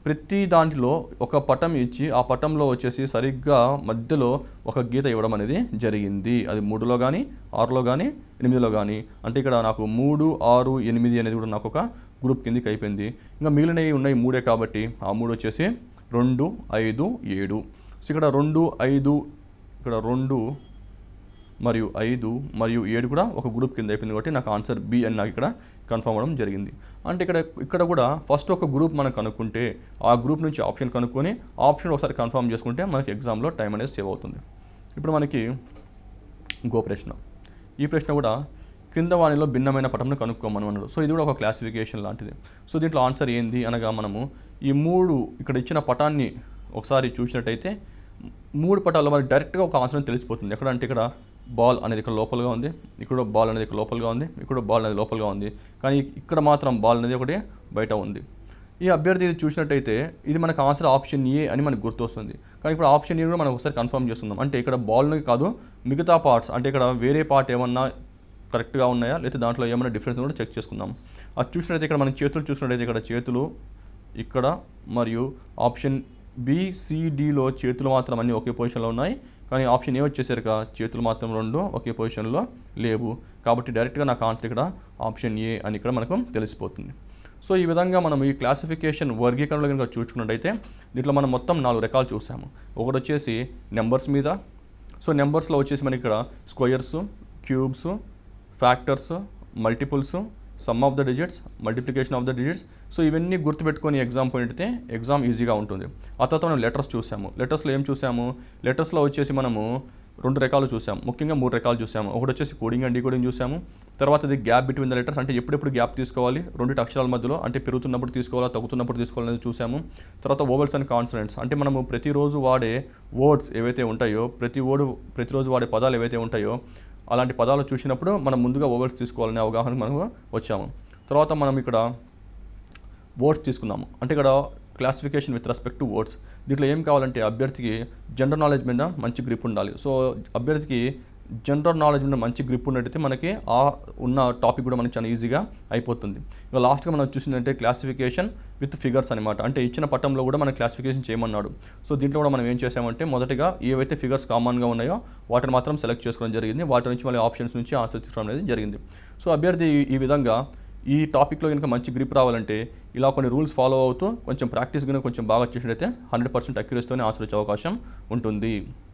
ప్రతి దాంట్లో ఒక పటం ఇచ్చి ఆ పటంలో వచ్చేసి సరిగ్గా మధ్యలో ఒక గీత ఇవ్వడం అనేది జరిగింది. అది 3లో కానీ 6లో కానీ 8లో కానీ. అంటే ఇక్కడ నాకు 3, 6, 8 అనేది కూడా నాకు ఒక గ్రూప్ కిందకి అయిపోయింది. ఇంకా మిగిలినవి ఉన్నాయి 3 కాబట్టి ఆ 3 వచ్చేసి 2, 5, 7. సో ఇక్కడ 2, 5 ఇక్కడ 2 మరియు 5 మరియు 7 కూడా ఒక గ్రూప్ కింద అయిపోయింది కాబట్టి నాకు ఆన్సర్ బి అని నాకు ఇక్కడ కన్ఫర్మ్ అవ్వడం జరిగింది. అంటే ఇక్కడ కూడా ఫస్ట్ ఒక గ్రూప్ మనం కనుక్కుంటే ఆ గ్రూప్ నుంచి ఆప్షన్ కనుక్కొని ఆప్షన్ ఒకసారి కన్ఫర్మ్ చేసుకుంటే మనకి ఎగ్జామ్లో టైం అనేది సేవ్ అవుతుంది. ఇప్పుడు మనకి ఇంకో ప్రశ్న. ఈ ప్రశ్న కూడా క్రింద వాణిలో భిన్నమైన పటంను కనుక్కోమని అన్నాడు. సో ఇది కూడా ఒక క్లాసిఫికేషన్ లాంటిది. సో దీంట్లో ఆన్సర్ ఏంది అనగా మనము ఈ 3 ఇక్కడ ఇచ్చిన పటాన్ని ఒకసారి చూసినట్టయితే 3 పటాల్లో మనకి డైరెక్ట్గా ఒక ఆన్సర్ తెలిసిపోతుంది. ఎక్కడంటే ఇక్కడ బాల్ అనేది ఇక్కడ లోపలగా ఉంది, ఇక్కడ బాల్ అనేది ఇక్కడ లోపలగా ఉంది, ఇక్కడ బాల్ అనేది లోపలగా ఉంది. కానీ ఇక్కడ మాత్రం బాల్ అనేది ఒకటి బయట ఉంది. ఈ అభ్యర్థి ఇది చూసినట్టయితే ఇది మనకు ఆన్సర్ ఆప్షన్ ఏ అని మనకు గుర్తొస్తుంది. కానీ ఇప్పుడు ఆప్షన్ ఏ కూడా మనం ఒకసారి కన్ఫర్మ్ చేస్తున్నాం. అంటే ఇక్కడ బాల్ని కాదు మిగతా పార్ట్స్ అంటే ఇక్కడ వేరే పార్ట్ ఏమన్నా కరెక్ట్గా ఉన్నాయా లేదా దాంట్లో ఏమైనా డిఫరెన్స్ కూడా చెక్ చేసుకుందాం. అది చూసినట్టయితే ఇక్కడ మనం చేతులు చూసినట్టయితే ఇక్కడ చేతులు ఇక్కడ మరియు ఆప్షన్ BCDలో చేతులు మాత్రం అన్నీ ఒకే పొజిషన్లో ఉన్నాయి. కానీ ఆప్షన్ ఏ వచ్చేసరికి చేతులు మాత్రం 2 ఒకే పొజిషన్లో లేవు. కాబట్టి డైరెక్ట్గా నాకు ఆన్సర్ ఇక్కడ ఆప్షన్ ఏ అని ఇక్కడ మనకు తెలిసిపోతుంది. సో ఈ విధంగా మనం ఈ క్లాసిఫికేషన్ వర్గీకరణలో కనుక చూసుకున్నట్టయితే దీంట్లో మనం మొత్తం 4 రకాలు చూసాము. ఒకటి వచ్చేసి నెంబర్స్ మీద. సో నెంబర్స్లో వచ్చేసి మనకి ఇక్కడ squares, cubes, factors, multiples, some of the digits, multiplication of the digits. So ఇవన్నీ గుర్తుపెట్టుకొని ఎగ్జామ్ పెడితే ఎగ్జామ్ ఈజీగా ఉంటుంది. ఆ తర్వాత మనం లెటర్స్ చూసాము. లెటర్స్లో ఏం చూసాము? లెటర్స్లో వచ్చేసి మనము 2 రకాలు చూసాము, ముఖ్యంగా 3 రకాలు చూసాము. ఒకటి వచ్చేసి కోడింగ్ అండ్ డీకోడింగ్ చూసాము. తర్వాత ఇది గ్యాప్ బిట్వీన్ ద లెటర్స్, అంటే ఎప్పుడెప్పుడు గ్యాప్ తీసుకోవాలి 2 అక్షరాల మధ్యలో, అంటే పెరుగుతున్నప్పుడు తీసుకోవాలా తగ్గుతున్నప్పుడు తీసుకోవాలనేది చూసాము. తర్వాత వోవెల్స్ అండ్ కాన్సనెంట్స్, అంటే మనము ప్రతిరోజు వాడే వర్డ్స్ ఏవైతే ఉంటాయో ప్రతిరోజు వాడే పదాలు ఏవైతే ఉంటాయో అలాంటి పదాలు చూసినప్పుడు మనం ముందుగా వోవెల్స్ తీసుకోవాలనే అవగాహన మనకు వచ్చాము. తర్వాత మనం ఇక్కడ వర్డ్స్ తీసుకున్నాము. అంటే ఇక్కడ classification with respect to words. దీంట్లో ఏం కావాలంటే అభ్యర్థికి జనరల్ నాలెడ్జ్ మీద మంచి గ్రిప్ ఉండాలి. సో అభ్యర్థికి జనరల్ నాలెడ్జ్ మీద మంచి గ్రిప్ ఉన్నట్టయితే మనకి ఆ ఉన్న టాపిక్ కూడా మనకి చాలా ఈజీగా అయిపోతుంది. ఇక లాస్ట్గా మనం చూసిందంటే క్లాసిఫికేషన్ విత్ ఫిగర్స్ అనమాట. అంటే ఇచ్చిన పట్టంలో కూడా మనం క్లాసిఫికేషన్ చేయమన్నాడు. సో దీంట్లో కూడా మనం ఏం చేసామంటే మొదటిగా ఏవైతే ఫిగర్స్ కామన్గా ఉన్నాయో వాటిని మాత్రం సెలెక్ట్ చేసుకోవడం జరిగింది. వాటి నుంచి మళ్ళీ ఆప్షన్స్ నుంచి ఆన్సర్ తీసుకోవడం అనేది జరిగింది. సో అభ్యర్థి ఈ విధంగా ఈ టాపిక్లో కనుక మంచి గ్రిప్ రావాలంటే ఇలా కొన్ని రూల్స్ ఫాలో అవుతూ కొంచెం ప్రాక్టీస్ కనుక కొంచెం బాగా చేసినట్టయితే 100% అక్యురసీతోనే ఆన్సర్ వచ్చే అవకాశం ఉంటుంది.